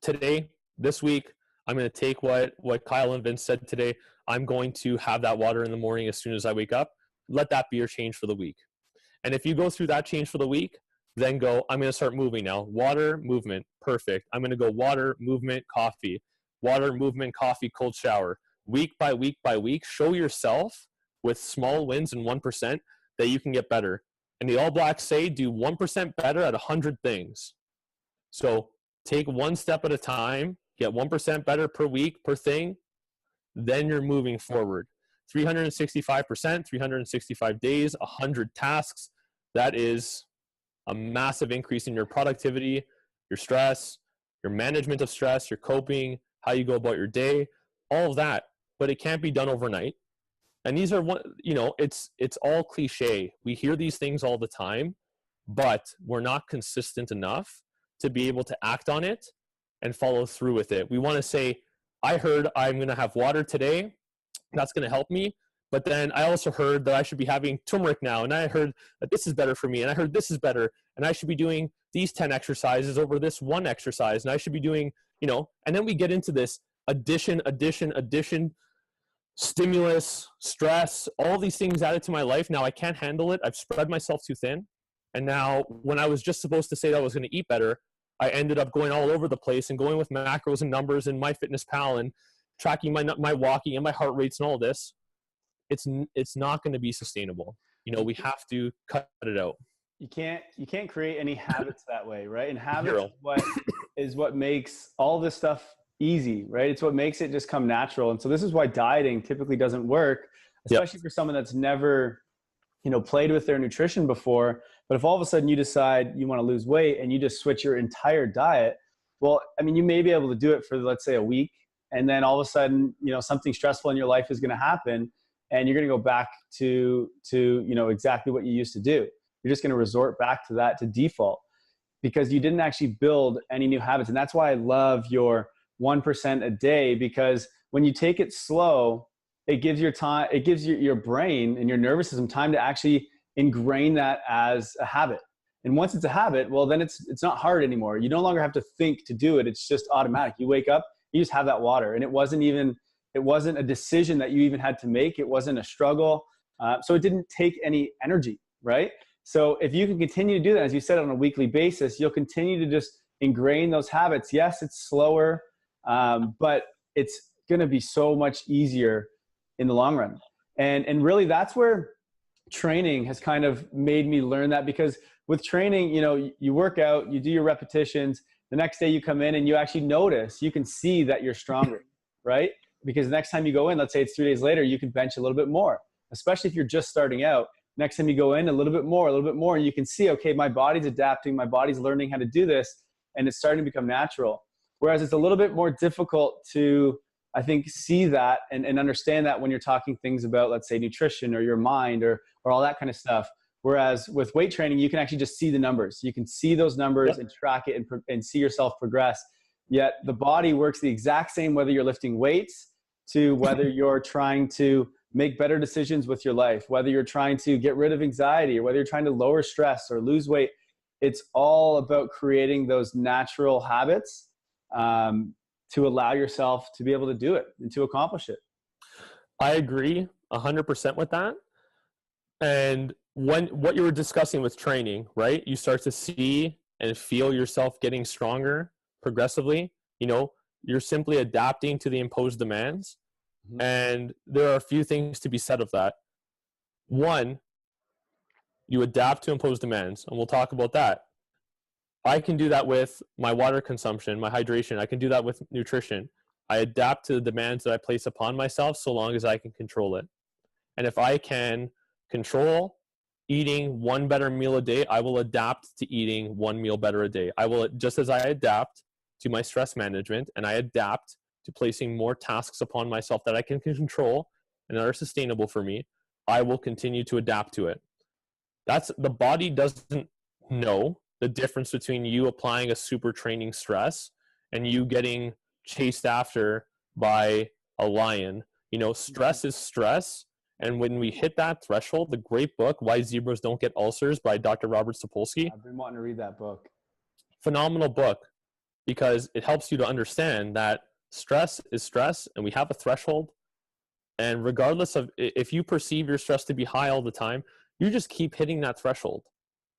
Today, this week, I'm going to take what Kyle and Vince said today. I'm going to have that water in the morning as soon as I wake up. Let that be your change for the week. And if you go through that change for the week, then go, I'm going to start moving now. Water, movement, perfect. I'm going to go water, movement, coffee. Water, movement, coffee, cold shower. Week by week by week, show yourself with small wins and 1% that you can get better. And the All Blacks say do 1% better at 100 things. So take one step at a time, get 1% better per week, per thing, then you're moving forward. 365%, 365 days, 100 tasks. That is a massive increase in your productivity, your stress, your management of stress, your coping, how you go about your day, all of that. But it can't be done overnight. And these are it's all cliche. We hear these things all the time, but we're not consistent enough to be able to act on it and follow through with it. We want to say, I heard I'm going to have water today. That's going to help me. But then I also heard that I should be having turmeric now. And I heard that this is better for me. And I heard this is better. And I should be doing these 10 exercises over this one exercise. And I should be doing, and then we get into this addition, stimulus, stress, all these things added to my life. Now I can't handle it. I've spread myself too thin. And now when I was just supposed to say that I was going to eat better, I ended up going all over the place and going with macros and numbers and MyFitnessPal and tracking my walking and my heart rates and all this. It's not going to be sustainable. We have to cut it out. You can't create any habits that way, right? And habits is what makes all this stuff easy, right? It's what makes it just come natural. And so this is why dieting typically doesn't work, especially for someone that's never, played with their nutrition before. But if all of a sudden you decide you want to lose weight and you just switch your entire diet, well, I mean, you may be able to do it for, let's say, a week. And then all of a sudden, something stressful in your life is going to happen. And you're going to go back to exactly what you used to do. You're just going to resort back to that to default because you didn't actually build any new habits. And that's why I love your 1% a day, because when you take it slow, it gives your brain and your nervous system time to actually ingrain that as a habit. And once it's a habit, well, then it's not hard anymore. You no longer have to think to do it. It's just automatic. You wake up, you just have that water. And it wasn't a decision that you even had to make. It wasn't a struggle. So it didn't take any energy, right? So if you can continue to do that, as you said, on a weekly basis, you'll continue to just ingrain those habits. Yes, it's slower, but it's going to be so much easier in the long run. And really that's where training has kind of made me learn that, because with training, you work out, you do your repetitions, the next day you come in and you actually notice, you can see that you're stronger, right? Because next time you go in, let's say it's 3 days later, you can bench a little bit more, especially if you're just starting out. Next time you go in, a little bit more, and you can see, okay, my body's adapting, my body's learning how to do this, and it's starting to become natural. Whereas it's a little bit more difficult to, I think, see that and understand that when you're talking things about, let's say, nutrition or your mind or all that kind of stuff. Whereas with weight training, you can actually just see the numbers. You can see those numbers and track it and see yourself progress. Yet the body works the exact same whether you're lifting weights to whether you're trying to make better decisions with your life, whether you're trying to get rid of anxiety or whether you're trying to lower stress or lose weight. It's all about creating those natural habits to allow yourself to be able to do it and to accomplish it. I agree 100% with that. And what you were discussing with training, right? You start to see and feel yourself getting stronger progressively. You're simply adapting to the imposed demands. Mm-hmm. And there are a few things to be said of that. One, you adapt to imposed demands, and we'll talk about that. I can do that with my water consumption, my hydration. I can do that with nutrition. I adapt to the demands that I place upon myself so long as I can control it. And if I can control eating one better meal a day, I will adapt to eating one meal better a day. I will, just as I adapt to my stress management and I adapt to placing more tasks upon myself that I can control and that are sustainable for me, I will continue to adapt to it. The body doesn't know the difference between you applying a super training stress and you getting chased after by a lion. You know, stress is stress. And when we hit that threshold, the great book, Why Zebras Don't Get Ulcers by Dr. Robert Sapolsky. I've been wanting to read that book. Phenomenal book, because it helps you to understand that stress is stress and we have a threshold. And regardless of if you perceive your stress to be high all the time, you just keep hitting that threshold.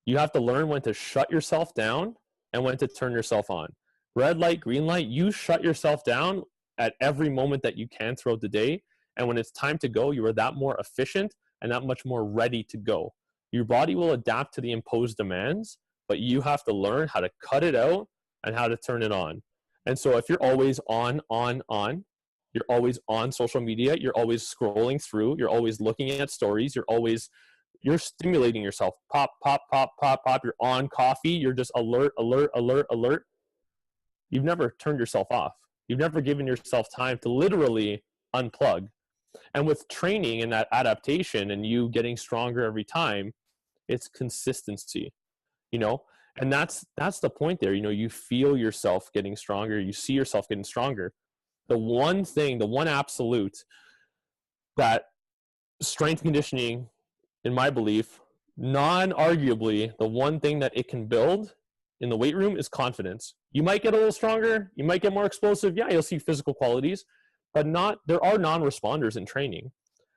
You have to learn when to shut yourself down and when to turn yourself on. Red light, green light, you shut yourself down at every moment that you can throughout the day. And when it's time to go, you are that more efficient and that much more ready to go. Your body will adapt to the imposed demands, but you have to learn how to cut it out and how to turn it on. And so if you're always on, you're always on social media, you're always scrolling through, you're always looking at stories, you're stimulating yourself. Pop, pop, pop, pop, pop. You're on coffee. You're just alert, alert, alert, alert. You've never turned yourself off. You've never given yourself time to literally unplug. And with training and that adaptation and you getting stronger every time, it's consistency, you know? And that's the point there. You know, you feel yourself getting stronger. You see yourself getting stronger. The one thing, the one absolute that strength conditioning, in my belief, non-arguably, the one thing that it can build in the weight room is confidence. You might get a little stronger. You might get more explosive. Yeah, you'll see physical qualities, but there are non-responders in training.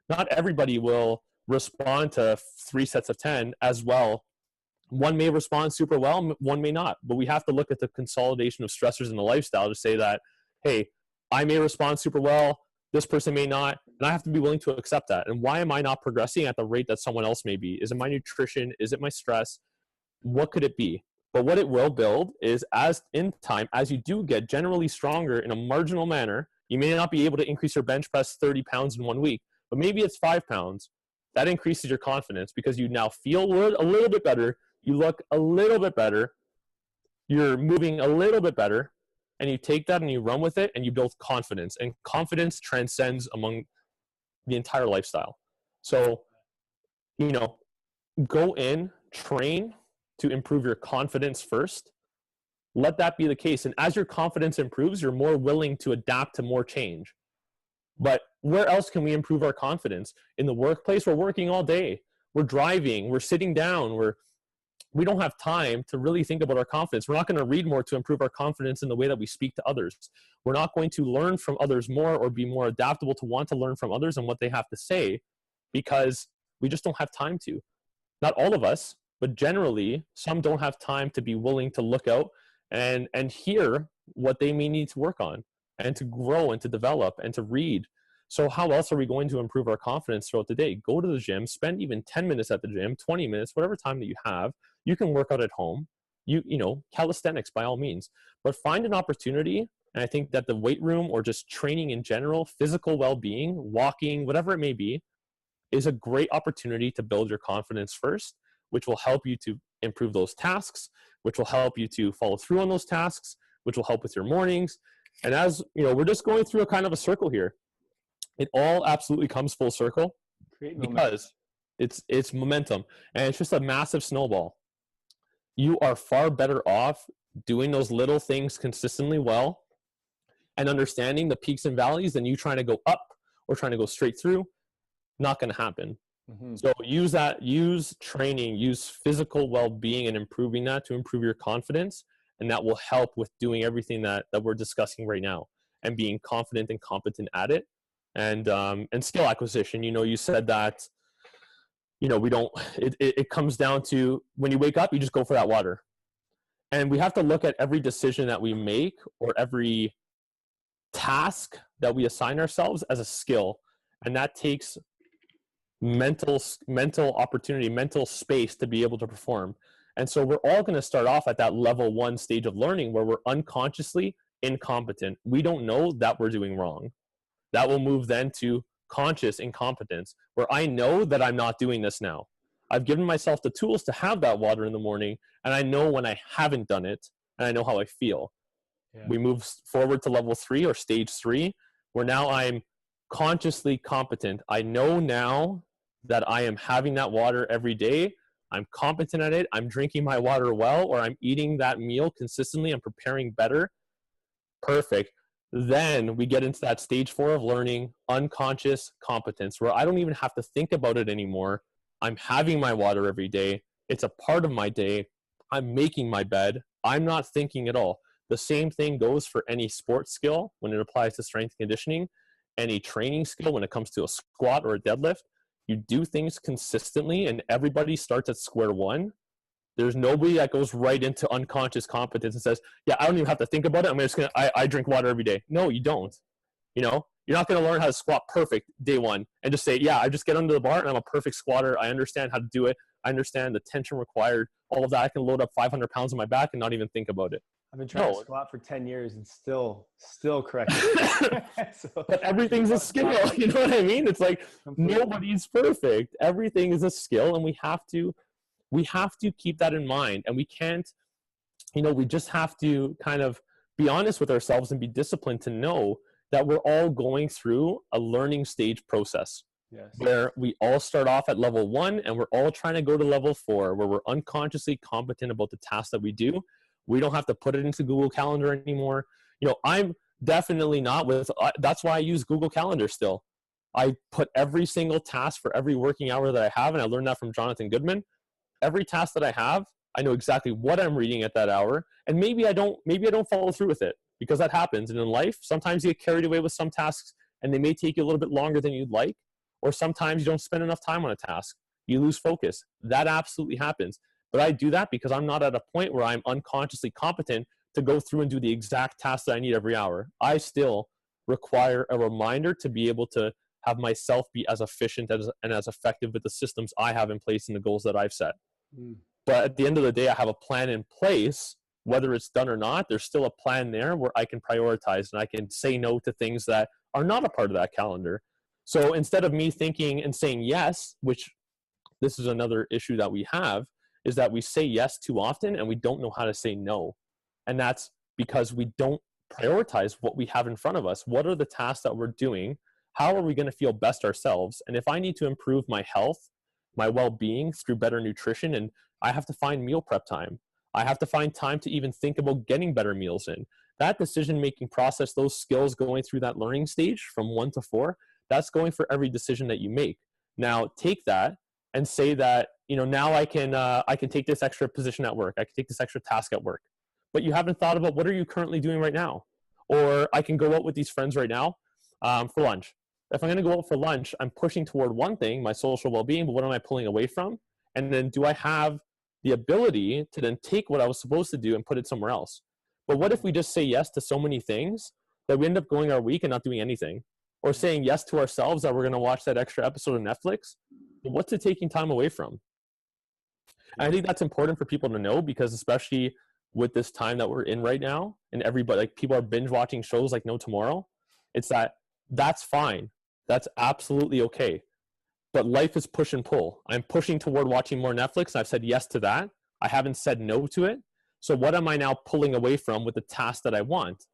Not everybody will respond to 3 sets of 10 as well. One may respond super well, one may not. But we have to look at the consolidation of stressors in the lifestyle to say that, hey, I may respond super well, this person may not, and I have to be willing to accept that. And why am I not progressing at the rate that someone else may be? Is it my nutrition? Is it my stress? What could it be? But what it will build is, as in time, as you do get generally stronger in a marginal manner, you may not be able to increase your bench press 30 pounds in 1 week, but maybe it's 5 pounds. That increases your confidence because you now feel a little bit better, you look a little bit better, you're moving a little bit better, and you take that and you run with it and you build confidence. And confidence transcends among the entire lifestyle. So, you know, go in, train to improve your confidence first. Let that be the case. And as your confidence improves, you're more willing to adapt to more change. But where else can we improve our confidence? In the workplace, we're working all day. We're driving, we're sitting down, we don't have time to really think about our confidence. We're not going to read more to improve our confidence in the way that we speak to others. We're not going to learn from others more or be more adaptable to want to learn from others and what they have to say because we just don't have time to. Not all of us, but generally, some don't have time to be willing to look out and hear what they may need to work on and to grow and to develop and to read. So how else are we going to improve our confidence throughout the day? Go to the gym, spend even 10 minutes at the gym, 20 minutes, whatever time that you have. You can work out at home. You know, calisthenics by all means. But find an opportunity, and I think that the weight room or just training in general, physical well-being, walking, whatever it may be, is a great opportunity to build your confidence first, which will help you to improve those tasks, which will help you to follow through on those tasks, which will help with your mornings. And as you know, we're just going through a kind of a circle here. It all absolutely comes full circle because it's momentum, and it's just a massive snowball. You are far better off doing those little things consistently well and understanding the peaks and valleys than you trying to go up or trying to go straight through. Not going to happen. Mm-hmm. So use training, use physical well-being and improving that to improve your confidence. And that will help with doing everything that we're discussing right now and being confident and competent at it. And skill acquisition, you know, you said that, you know, it comes down to when you wake up, you just go for that water. And we have to look at every decision that we make or every task that we assign ourselves as a skill. And that takes mental opportunity, mental space to be able to perform. And so we're all going to start off at that level 1 stage of learning where we're unconsciously incompetent. We don't know that we're doing wrong. That will move then to conscious incompetence, where I know that I'm not doing this now. I've given myself the tools to have that water in the morning, and I know when I haven't done it, and I know how I feel. Yeah. We move forward to level 3 or stage 3, where now I'm consciously competent. I know now that I am having that water every day, I'm competent at it, I'm drinking my water well, or I'm eating that meal consistently, I'm preparing better. Perfect. Then we get into that stage 4 of learning, unconscious competence, where I don't even have to think about it anymore. I'm having my water every day. It's a part of my day. I'm making my bed. I'm not thinking at all. The same thing goes for any sports skill when it applies to strength and conditioning, any training skill when it comes to a squat or a deadlift. You do things consistently, and everybody starts at square one. There's nobody that goes right into unconscious competence and says, yeah, I don't even have to think about it. I drink water every day. No, you don't. You know, you're not going to learn how to squat perfect day one and just say, yeah, I just get under the bar and I'm a perfect squatter. I understand how to do it. I understand the tension required, all of that. I can load up 500 pounds on my back and not even think about it. I've been trying to squat for 10 years and still correct. But everything's a skill. You know what I mean? It's like nobody's perfect. Everything is a skill, and we have to keep that in mind. And we can't, we just have to kind of be honest with ourselves and be disciplined to know that we're all going through a learning stage process. Yes. Where we all start off at level 1 and we're all trying to go to level 4, where we're unconsciously competent about the tasks that we do. We don't have to put it into Google Calendar anymore. I'm definitely not that's why I use Google Calendar still. I put every single task for every working hour that I have, and I learned that from Jonathan Goodman. Every task that I have, I know exactly what I'm reading at that hour, and maybe I don't follow through with it, because that happens. And in life, sometimes you get carried away with some tasks and they may take you a little bit longer than you'd like, or sometimes you don't spend enough time on a task. You lose focus. That absolutely happens. But I do that because I'm not at a point where I'm unconsciously competent to go through and do the exact task that I need every hour. I still require a reminder to be able to have myself be as efficient and as effective with the systems I have in place and the goals that I've set. But at the end of the day, I have a plan in place. Whether it's done or not, there's still a plan there where I can prioritize and I can say no to things that are not a part of that calendar. So instead of me thinking and saying yes, which this is another issue that we have, is that we say yes too often and we don't know how to say no. And that's because we don't prioritize what we have in front of us. What are the tasks that we're doing? How are we going to feel best ourselves? And if I need to improve my health, my well-being through better nutrition, and I have to find meal prep time, I have to find time to even think about getting better meals in. That decision-making process, those skills going through that learning stage from 1 to 4, that's going for every decision that you make. Now take that and say that, now I can take this extra position at work. I can take this extra task at work. But you haven't thought about, what are you currently doing right now? Or I can go out with these friends right now for lunch. If I'm going to go out for lunch, I'm pushing toward one thing, my social well-being, but what am I pulling away from? And then do I have the ability to then take what I was supposed to do and put it somewhere else? But what if we just say yes to so many things that we end up going our week and not doing anything? Or saying yes to ourselves that we're going to watch that extra episode of Netflix, but what's it taking time away from? And I think that's important for people to know, because especially with this time that we're in right now, and everybody, like, people are binge watching shows like no tomorrow, it's that's fine. That's absolutely okay. But life is push and pull. I'm pushing toward watching more Netflix, and I've said yes to that. I haven't said no to it. So what am I now pulling away from with the task that I want?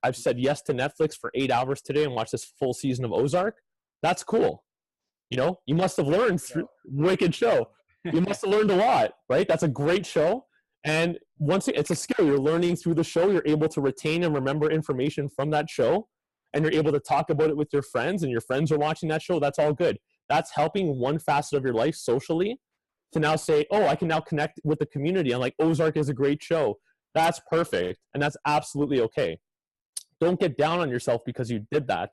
I've said yes to Netflix for 8 hours today and watched this full season of Ozark. That's cool. You must have learned through wicked show. You must have learned a lot, right? That's a great show. And once it's a skill, you're learning through the show. You're able to retain and remember information from that show, and you're able to talk about it with your friends, and your friends are watching that show. That's all good. That's helping one facet of your life socially to now say, oh, I can now connect with the community. I'm like, Ozark is a great show. That's perfect. And that's absolutely okay. Don't get down on yourself because you did that.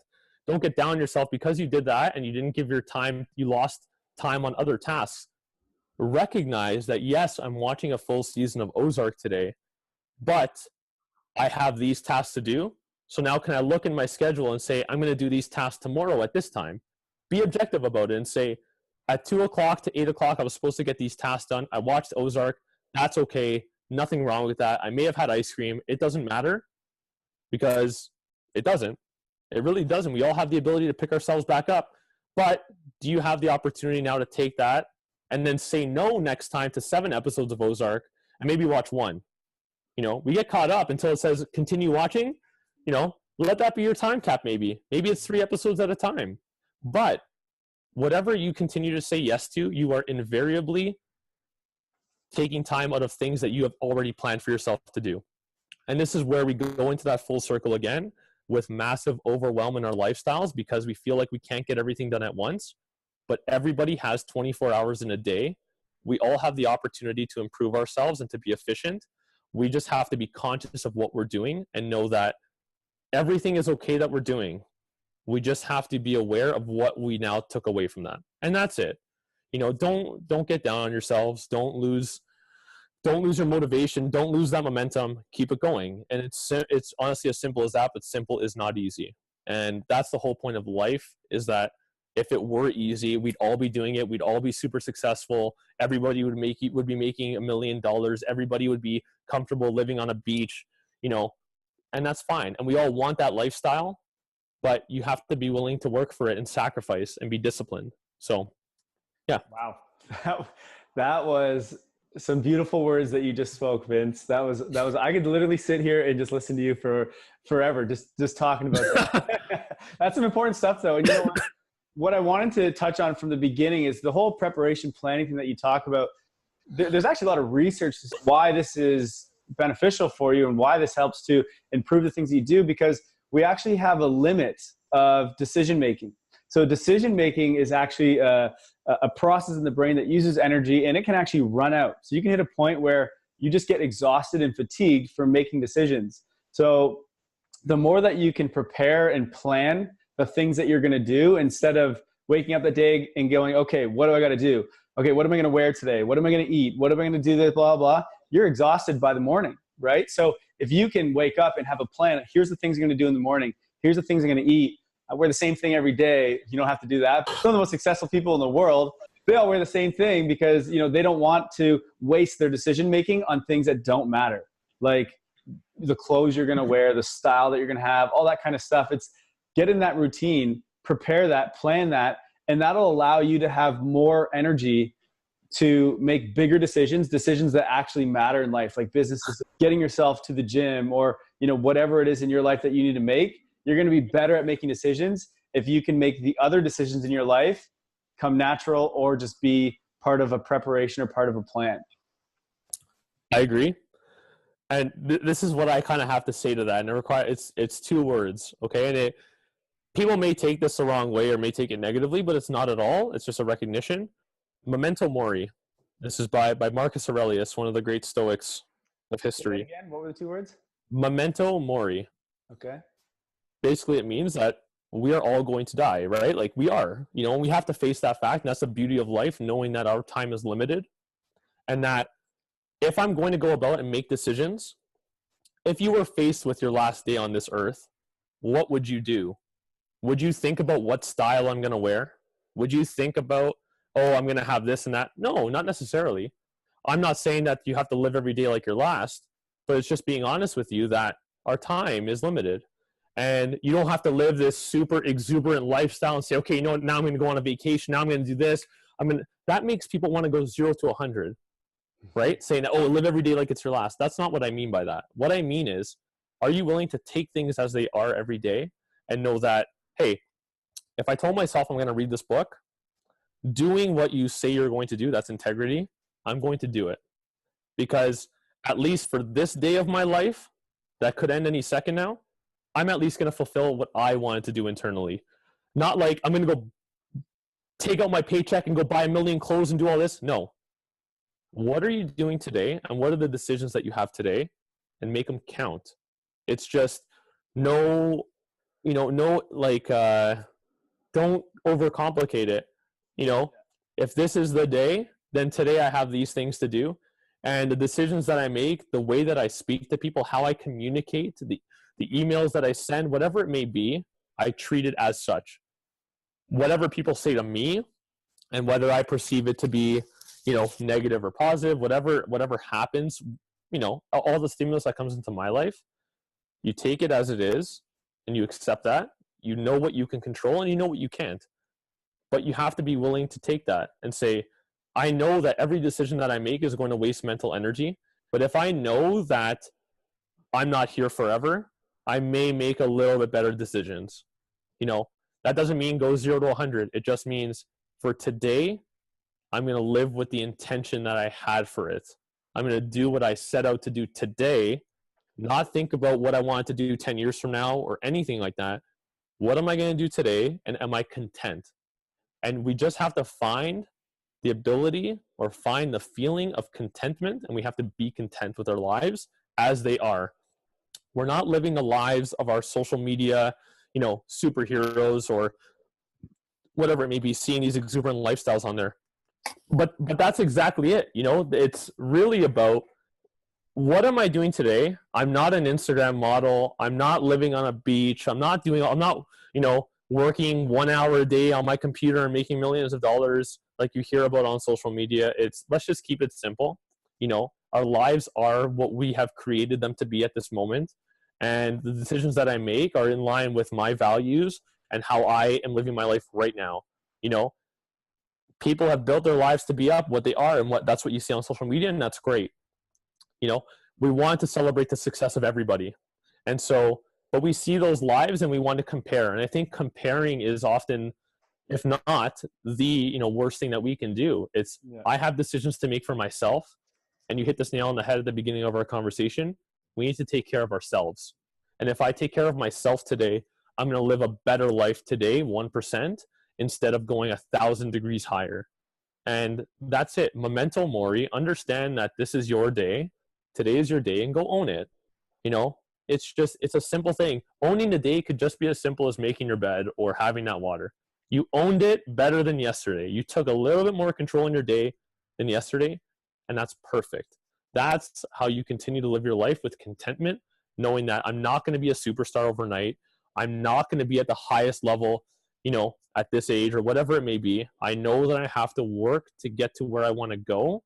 Don't get down on yourself because you did that and you didn't give your time, you lost time on other tasks. Recognize that, yes, I'm watching a full season of Ozark today, but I have these tasks to do. So now can I look in my schedule and say, I'm going to do these tasks tomorrow at this time? Be objective about it and say, at 2 o'clock to 8 o'clock, I was supposed to get these tasks done. I watched Ozark. That's okay. Nothing wrong with that. I may have had ice cream. It doesn't matter, because it doesn't. It really doesn't. We all have the ability to pick ourselves back up. But do you have the opportunity now to take that and then say no next time to 7 episodes of Ozark and maybe watch 1? We get caught up until it says continue watching. Let that be your time cap maybe. Maybe it's 3 episodes at a time. But whatever you continue to say yes to, you are invariably taking time out of things that you have already planned for yourself to do. And this is where we go into that full circle again with massive overwhelm in our lifestyles, because we feel like we can't get everything done at once. But everybody has 24 hours in a day. We all have the opportunity to improve ourselves and to be efficient. We just have to be conscious of what we're doing and know that everything is okay that we're doing. We just have to be aware of what we now took away from that. And that's it. You know, don't get down on yourselves. Don't lose your motivation. Don't lose that momentum. Keep it going. And it's honestly as simple as that, but simple is not easy. And that's the whole point of life, is that if it were easy, we'd all be doing it. We'd all be super successful. Everybody would be making $1 million. Everybody would be comfortable living on a beach, you know, and that's fine. And we all want that lifestyle, but you have to be willing to work for it and sacrifice and be disciplined. So, yeah. Wow. That was some beautiful words that you just spoke, Vince. That was, I could literally sit here and just listen to you for forever, just talking about that. That's some important stuff though. And you know what I wanted to touch on from the beginning is the whole preparation planning thing that you talk about. There's actually a lot of research as to why this is beneficial for you and why this helps to improve the things that you do, because we actually have a limit of decision making. So decision making is actually a process in the brain that uses energy, and it can actually run out. So you can hit a point where you just get exhausted and fatigued from making decisions. So the more that you can prepare and plan the things that you're going to do, instead of waking up that day and going, okay, what do I got to do? Okay, what am I going to wear today? What am I going to eat? What am I going to do this, blah, blah. You're exhausted by the morning, right? So if you can wake up and have a plan, here's the things I'm going to do in the morning. Here's the things I'm going to eat. I wear the same thing every day. You don't have to do that. But some of the most successful people in the world, they all wear the same thing because, you know, they don't want to waste their decision making on things that don't matter. Like the clothes you're going to wear, the style that you're going to have, all that kind of stuff. It's get in that routine, prepare that, plan that, and that'll allow you to have more energy to make bigger decisions that actually matter in life, like businesses, getting yourself to the gym, or, you know, whatever it is in your life that you need to make. You're going to be better at making decisions if you can make the other decisions in your life come natural, or just be part of a preparation or part of a plan. I agree. And this is what I kind of have to say to that. And it's 2 words. Okay. And people may take this the wrong way or may take it negatively, but it's not at all. It's just a recognition. Memento mori. This is by Marcus Aurelius, one of the great Stoics of history. Again, what were the 2 words? Memento mori. Okay. Basically, it means that we are all going to die, right? Like we are, you know, and we have to face that fact. And that's the beauty of life, knowing that our time is limited, and that if I'm going to go about and make decisions, if you were faced with your last day on this earth, what would you do? Would you think about what style I'm going to wear? Would you think about, oh, I'm going to have this and that? No, not necessarily. I'm not saying that you have to live every day like your last, but it's just being honest with you that our time is limited. And you don't have to live this super exuberant lifestyle and say, okay, you know what, now I'm going to go on a vacation. Now I'm going to do this. That makes people want to go 0 to 100, right? Saying, oh, live every day like it's your last. That's not what I mean by that. What I mean is, are you willing to take things as they are every day and know that, hey, if I told myself I'm going to read this book, doing what you say you're going to do, that's integrity, I'm going to do it. Because at least for this day of my life, that could end any second now, I'm at least going to fulfill what I wanted to do internally. Not like I'm going to go take out my paycheck and go buy 1 million clothes and do all this. No. What are you doing today? And what are the decisions that you have today? And make them count. It's just don't overcomplicate it. You know, if this is the day, then today I have these things to do. And the decisions that I make, the way that I speak to people, how I communicate, the emails that I send, whatever it may be, I treat it as such. Whatever people say to me, and whether I perceive it to be, you know, negative or positive, whatever happens, you know, all the stimulus that comes into my life, you take it as it is, and you accept that. You know what you can control, and you know what you can't. But you have to be willing to take that and say, I know that every decision that I make is going to waste mental energy, but if I know that I'm not here forever, I may make a little bit better decisions. You know, that doesn't mean go 0 to 100. It just means for today, I'm going to live with the intention that I had for it. I'm going to do what I set out to do today, not think about what I want to do 10 years from now or anything like that. What am I going to do today? And am I content? And we just have to find the ability or find the feeling of contentment, and we have to be content with our lives as they are. We're not living the lives of our social media, superheroes or whatever it may be, seeing these exuberant lifestyles on there. But that's exactly it. It's really about, what am I doing today? I'm not an Instagram model. I'm not living on a beach. I'm not, working 1 hour a day on my computer and making millions of dollars like you hear about on social media. Let's just keep it simple. Our lives are what we have created them to be at this moment. And the decisions that I make are in line with my values and how I am living my life right now. People have built their lives to be up what they are, and that's what you see on social media, and that's great. We want to celebrate the success of everybody. And so, but we see those lives and we want to compare. And I think comparing is often, if not the, worst thing that we can do. I have decisions to make for myself. And you hit this nail on the head at the beginning of our conversation. We need to take care of ourselves. And if I take care of myself today, I'm going to live a better life today, 1%, instead of going 1,000 degrees higher. And that's it. Memento mori. Understand that this is your day. Today is your day, and go own it. It's a simple thing. Owning the day could just be as simple as making your bed or having that water. You owned it better than yesterday. You took a little bit more control in your day than yesterday, and that's perfect. That's how you continue to live your life with contentment, knowing that I'm not going to be a superstar overnight. I'm not going to be at the highest level, at this age or whatever it may be. I know that I have to work to get to where I want to go,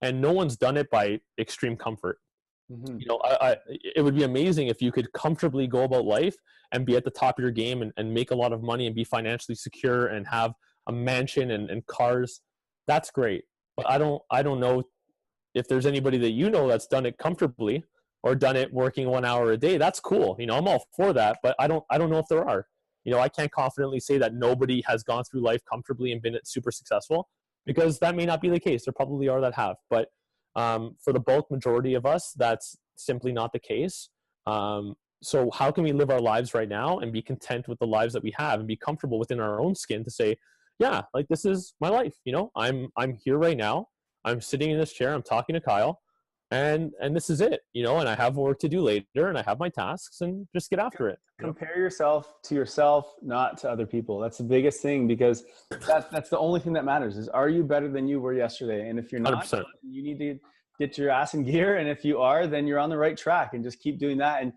and no one's done it by extreme comfort. Mm-hmm. It would be amazing if you could comfortably go about life and be at the top of your game and make a lot of money and be financially secure and have a mansion and cars. That's great. But I don't know if there's anybody that that's done it comfortably or done it working 1 hour a day. That's cool. I'm all for that, but I don't know if there are. I can't confidently say that nobody has gone through life comfortably and been super successful, because that may not be the case. There probably are that have, but for the bulk majority of us, that's simply not the case. So how can we live our lives right now and be content with the lives that we have and be comfortable within our own skin to say, yeah, like, this is my life. I'm here right now. I'm sitting in this chair. I'm talking to Kyle, and this is it, and I have work to do later, and I have my tasks, and just get after it. Compare yourself to yourself, not to other people. That's the biggest thing, because that's the only thing that matters is, are you better than you were yesterday? And if you're not, 100%. You need to get your ass in gear. And if you are, then you're on the right track, and just keep doing that. And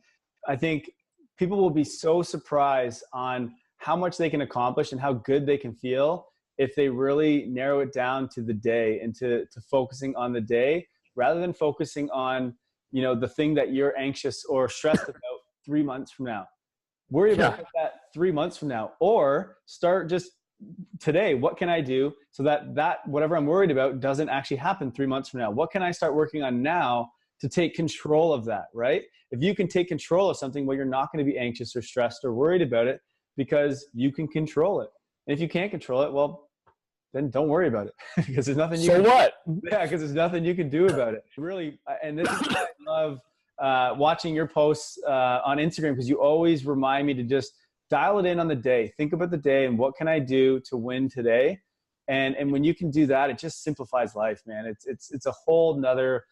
I think people will be so surprised on how much they can accomplish and how good they can feel if they really narrow it down to the day and to focusing on the day, rather than focusing on, the thing that you're anxious or stressed about 3 months from now. Worry about that 3 months from now, or start just today. What can I do so that whatever I'm worried about doesn't actually happen 3 months from now? What can I start working on now to take control of that, right? If you can take control of something, well, you're not going to be anxious or stressed or worried about it, because you can control it. And if you can't control it, well, then don't worry about it, because there's nothing you can do. Yeah, because there's nothing you can do about it. Really, and this is why I love watching your posts on Instagram, because you always remind me to just dial it in on the day. Think about the day and what can I do to win today. And when you can do that, it just simplifies life, man. It's a whole nother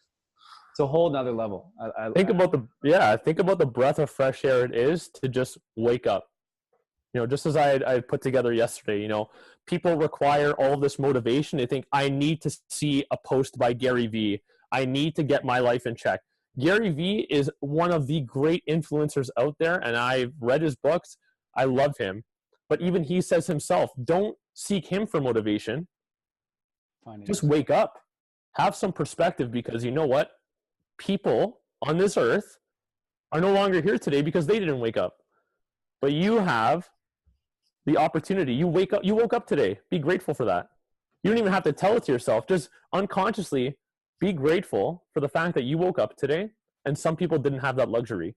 level. Think about the breath of fresh air it is to just wake up. Just as I put together yesterday, people require all of this motivation. They think, I need to see a post by Gary Vee. I need to get my life in check. Gary Vee is one of the great influencers out there, and I've read his books. I love him. But even he says himself, don't seek him for motivation. Just wake up. Have some perspective, because you know what? People on this earth are no longer here today because they didn't wake up. But you have the opportunity. You woke up today. Be grateful for that. You don't even have to tell it to yourself. Just unconsciously be grateful for the fact that you woke up today, and some people didn't have that luxury.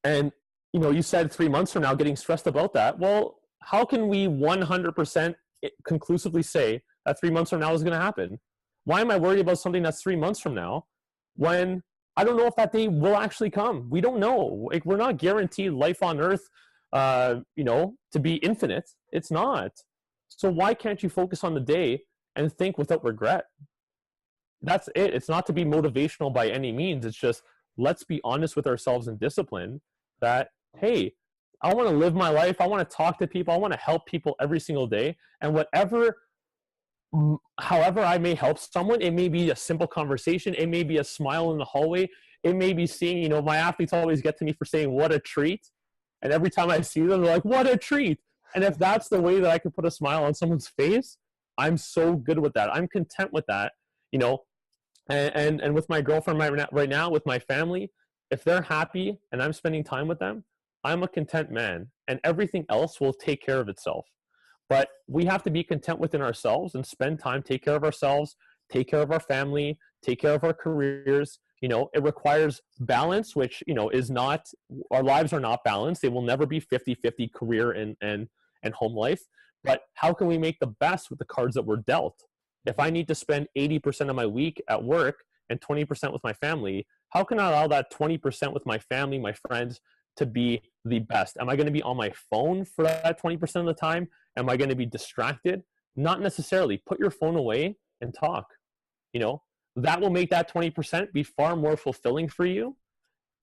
And, you said 3 months from now getting stressed about that. Well, how can we 100% conclusively say that 3 months from now is going to happen? Why am I worried about something that's 3 months from now when I don't know if that day will actually come? We don't know. Like, we're not guaranteed life on earth, to be infinite. It's not. So why can't you focus on the day and think without regret? That's it. It's not to be motivational by any means. It's just, let's be honest with ourselves and disciplined that, hey, I want to live my life. I want to talk to people. I want to help people every single day. And however I may help someone, it may be a simple conversation. It may be a smile in the hallway. It may be seeing, my athletes always get to me for saying, what a treat. And every time I see them, they're like, what a treat. And if that's the way that I can put a smile on someone's face, I'm so good with that. I'm content with that, and with my girlfriend right now, with my family, if they're happy and I'm spending time with them, I'm a content man, and everything else will take care of itself. But we have to be content within ourselves and spend time, take care of ourselves, take care of our family, take care of our careers. It requires balance, which, is not, our lives are not balanced. They will never be 50-50 career and home life. But how can we make the best with the cards that we're dealt? If I need to spend 80% of my week at work and 20% with my family, how can I allow that 20% with my family, my friends, to be the best? Am I going to be on my phone for that 20% of the time? Am I going to be distracted? Not necessarily. Put your phone away and talk. That will make that 20% be far more fulfilling for you.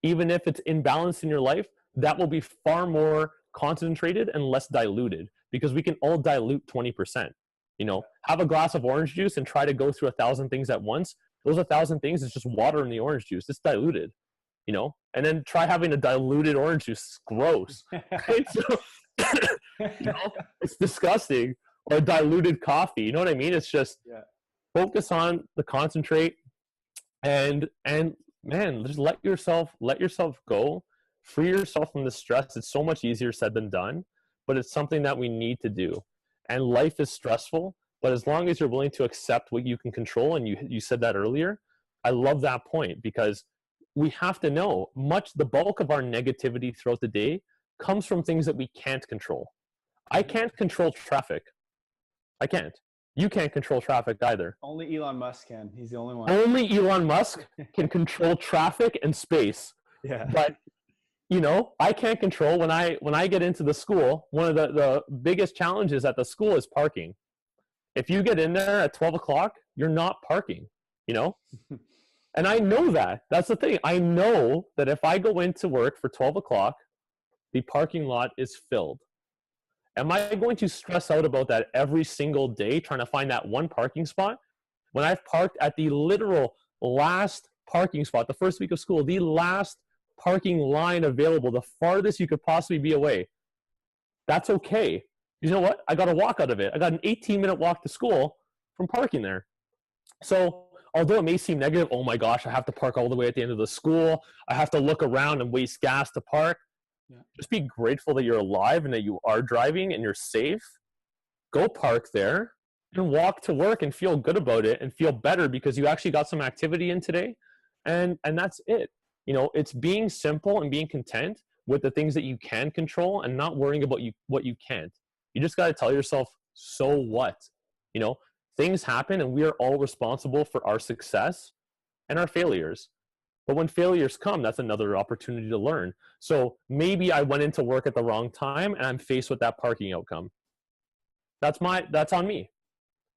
Even if it's imbalanced in your life, that will be far more concentrated and less diluted, because we can all dilute 20%. Have a glass of orange juice and try to go through 1,000 things at once. Those 1,000 things is just water in the orange juice. It's diluted, and then try having a diluted orange juice. It's gross. Right? So, it's disgusting. Or diluted coffee. You know what I mean? It's just focus on the concentrate and man, just let yourself go. Free yourself from the stress. It's so much easier said than done, but it's something that we need to do. And life is stressful, but as long as you're willing to accept what you can control, and you said that earlier, I love that point, because we have to know the bulk of our negativity throughout the day comes from things that we can't control. I can't control traffic. I can't. You can't control traffic either. Only Elon Musk can. He's the only one. Only Elon Musk can control traffic and space. Yeah. But I can't control when I get into the school. One of the biggest challenges at the school is parking. If you get in there at 12 o'clock, you're not parking, And I know that. That's the thing. I know that if I go into work for 12 o'clock, the parking lot is filled. Am I going to stress out about that every single day, trying to find that one parking spot, when I've parked at the literal last parking spot, the first week of school, the last parking line available, the farthest you could possibly be away? That's okay. You know what? I got to walk out of it. I got an 18-minute walk to school from parking there. So although it may seem negative, oh my gosh, I have to park all the way at the end of the school. I have to look around and waste gas to park. Just be grateful that you're alive and that you are driving and you're safe. Go park there and walk to work and feel good about it and feel better because you actually got some activity in today. And that's it. It's being simple and being content with the things that you can control and not worrying about what you can't. You just got to tell yourself, so what? Things happen and we are all responsible for our success and our failures. But when failures come, that's another opportunity to learn. So maybe I went into work at the wrong time and I'm faced with that parking outcome. That's on me.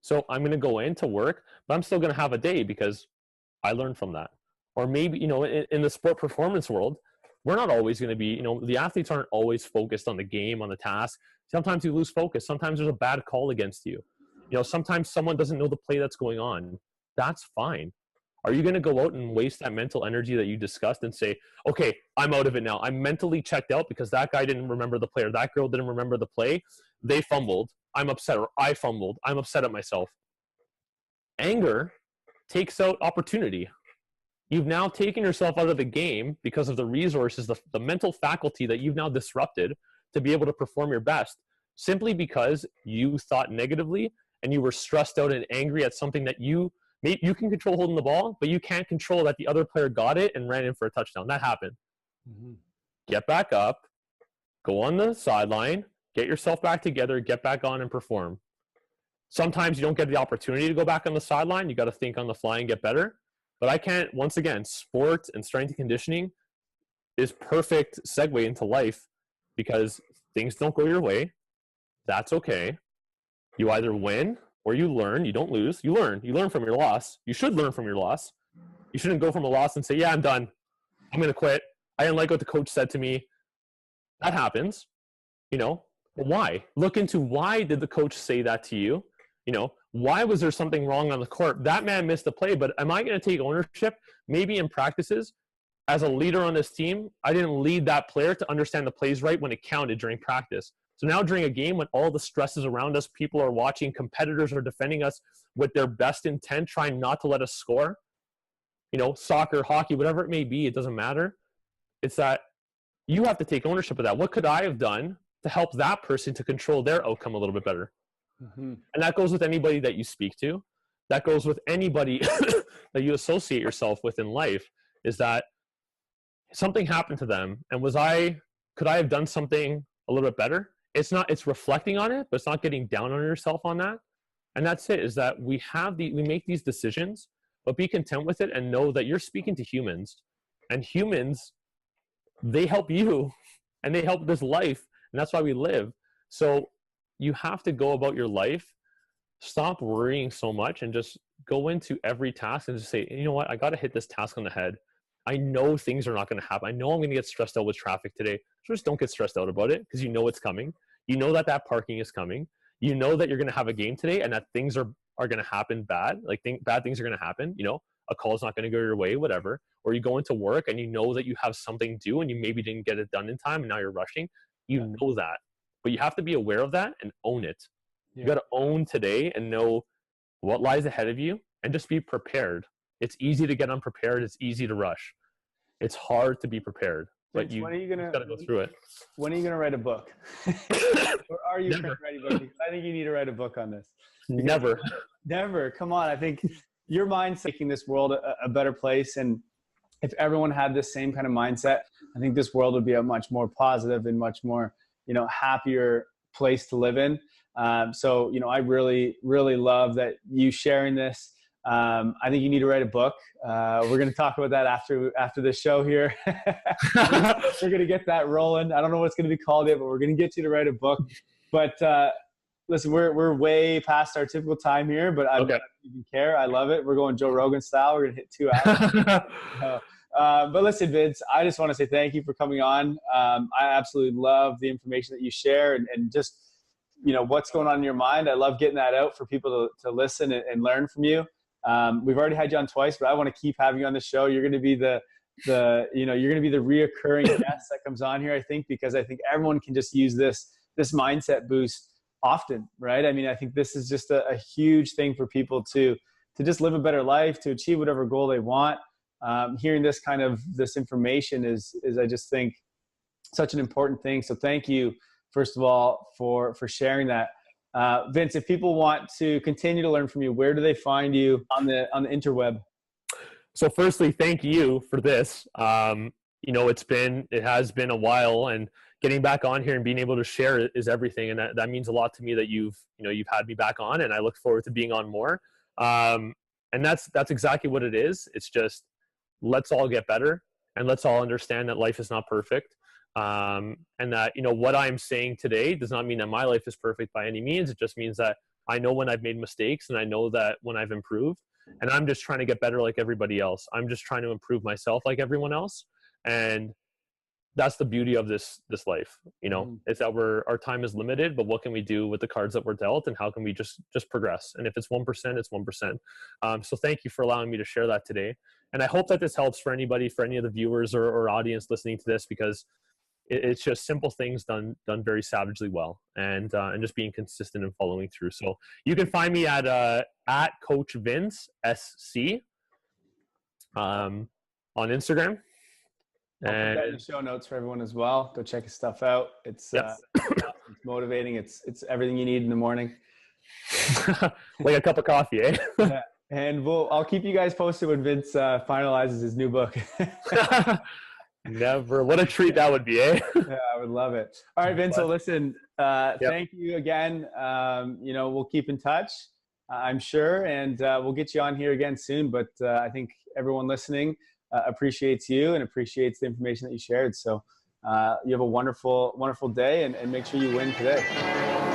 So I'm going to go into work, but I'm still going to have a day because I learned from that. Or maybe, in the sport performance world, we're not always going to be, the athletes aren't always focused on the game, on the task. Sometimes you lose focus. Sometimes there's a bad call against you. Sometimes someone doesn't know the play that's going on. That's fine. Are you going to go out and waste that mental energy that you discussed and say, okay, I'm out of it now. I'm mentally checked out because that guy didn't remember the play or that girl didn't remember the play. They fumbled. I'm upset, or I fumbled. I'm upset at myself. Anger takes out opportunity. You've now taken yourself out of the game because of the resources, the mental faculty that you've now disrupted to be able to perform your best, simply because you thought negatively and you were stressed out and angry at something that you can control holding the ball, but you can't control that the other player got it and ran in for a touchdown. That happened. Mm-hmm. Get back up, go on the sideline, get yourself back together, get back on and perform. Sometimes you don't get the opportunity to go back on the sideline. You got to think on the fly and get better. But I can't, once again, sport and strength and conditioning is perfect segue into life, because things don't go your way. That's okay. You either win or you learn. You don't lose. You learn. You learn from your loss. You should learn from your loss. You shouldn't go from a loss and say, yeah, I'm done. I'm going to quit. I didn't like what the coach said to me. That happens, you know. But why? Look into why did the coach say that to you? You know, why was there something wrong on the court? That man missed the play, but am I going to take ownership? Maybe in practices, as a leader on this team, I didn't lead that player to understand the plays right when it counted during practice. So now during a game, when all the stress is around us, people are watching, competitors are defending us with their best intent, trying not to let us score, you know, soccer, hockey, whatever it may be, it doesn't matter. It's that you have to take ownership of that. What could I have done to help that person to control their outcome a little bit better? Mm-hmm. And that goes with anybody that you speak to. That goes with anybody that you associate yourself with in life, is that something happened to them. And could I have done something a little bit better? It's reflecting on it, but it's not getting down on yourself on that. And that's it, is that we make these decisions, but be content with it and know that you're speaking to humans, and humans, they help you and they help this life. And that's why we live. So you have to go about your life, stop worrying so much, and just go into every task and just say, you know what, I got to hit this task on the head. I know things are not going to happen. I know I'm going to get stressed out with traffic today. So just don't get stressed out about it, because you know it's coming. You know that parking is coming. You know that you're going to have a game today, and that things are going to happen bad. Like bad things are going to happen. You know, a call is not going to go your way, whatever. Or you go into work and you know that you have something due and you maybe didn't get it done in time and now you're rushing. You know that. But you have to be aware of that and own it. Yeah. You got to own today and know what lies ahead of you and just be prepared. It's easy to get unprepared. It's easy to rush. It's hard to be prepared, but you got to go through it. When are you going to write a book? Or are you going to write a book? Because I think you need to write a book on this. Never. Never. Come on. I think your mindset making this world a better place. And if everyone had this same kind of mindset, I think this world would be a much more positive and much more, you know, happier place to live in. So, you know, I really, really love that you sharing this. I think you need to write a book. We're going to talk about that after this show here. We're going to get that rolling. I don't know what's going to be called yet, but we're going to get you to write a book. But listen, we're way past our typical time here, but I don't even care. I love it. We're going Joe Rogan style. We're going to hit 2 hours. But listen, Vince, I just want to say thank you for coming on. I absolutely love the information that you share and just, you know, what's going on in your mind. I love getting that out for people to listen and learn from you. We've already had you on twice, but I want to keep having you on the show. You're going to be the reoccurring guest that comes on here, I think, because I think everyone can just use this mindset boost often, right? I mean, I think this is just a huge thing for people to just live a better life, to achieve whatever goal they want. Hearing this information is I just think such an important thing. So thank you, first of all, for sharing that. Vince, if people want to continue to learn from you, where do they find you on the interweb? So firstly, thank you for this. You know, it has been a while, and getting back on here and being able to share it is everything. And that means a lot to me that you've had me back on, and I look forward to being on more. And that's exactly what it is. It's just, let's all get better, and let's all understand that life is not perfect. And that, you know, what I'm saying today does not mean that my life is perfect by any means. It just means that I know when I've made mistakes, and I know that when I've improved, and I'm just trying to get better like everybody else. I'm just trying to improve myself like everyone else. And that's the beauty of this life, you know, it's that our time is limited, but what can we do with the cards that we're dealt, and how can we just progress? And if it's 1%, it's 1%. So thank you for allowing me to share that today. And I hope that this helps for anybody, for any of the viewers or audience listening to this, because it's just simple things done very savagely well, and just being consistent and following through. So you can find me at Coach Vince SC on Instagram. And I'll put that in the show notes for everyone as well. Go check his stuff out. It's it's motivating. It's everything you need in the morning. Like a cup of coffee, eh? Yeah. And I'll keep you guys posted when Vince finalizes his new book. Never. What a treat that would be, eh? Yeah, I would love it. All right, Vince. So listen, Yep. thank you again. We'll keep in touch, I'm sure, and we'll get you on here again soon. But I think everyone listening appreciates you and appreciates the information that you shared. So you have a wonderful, wonderful day, and make sure you win today.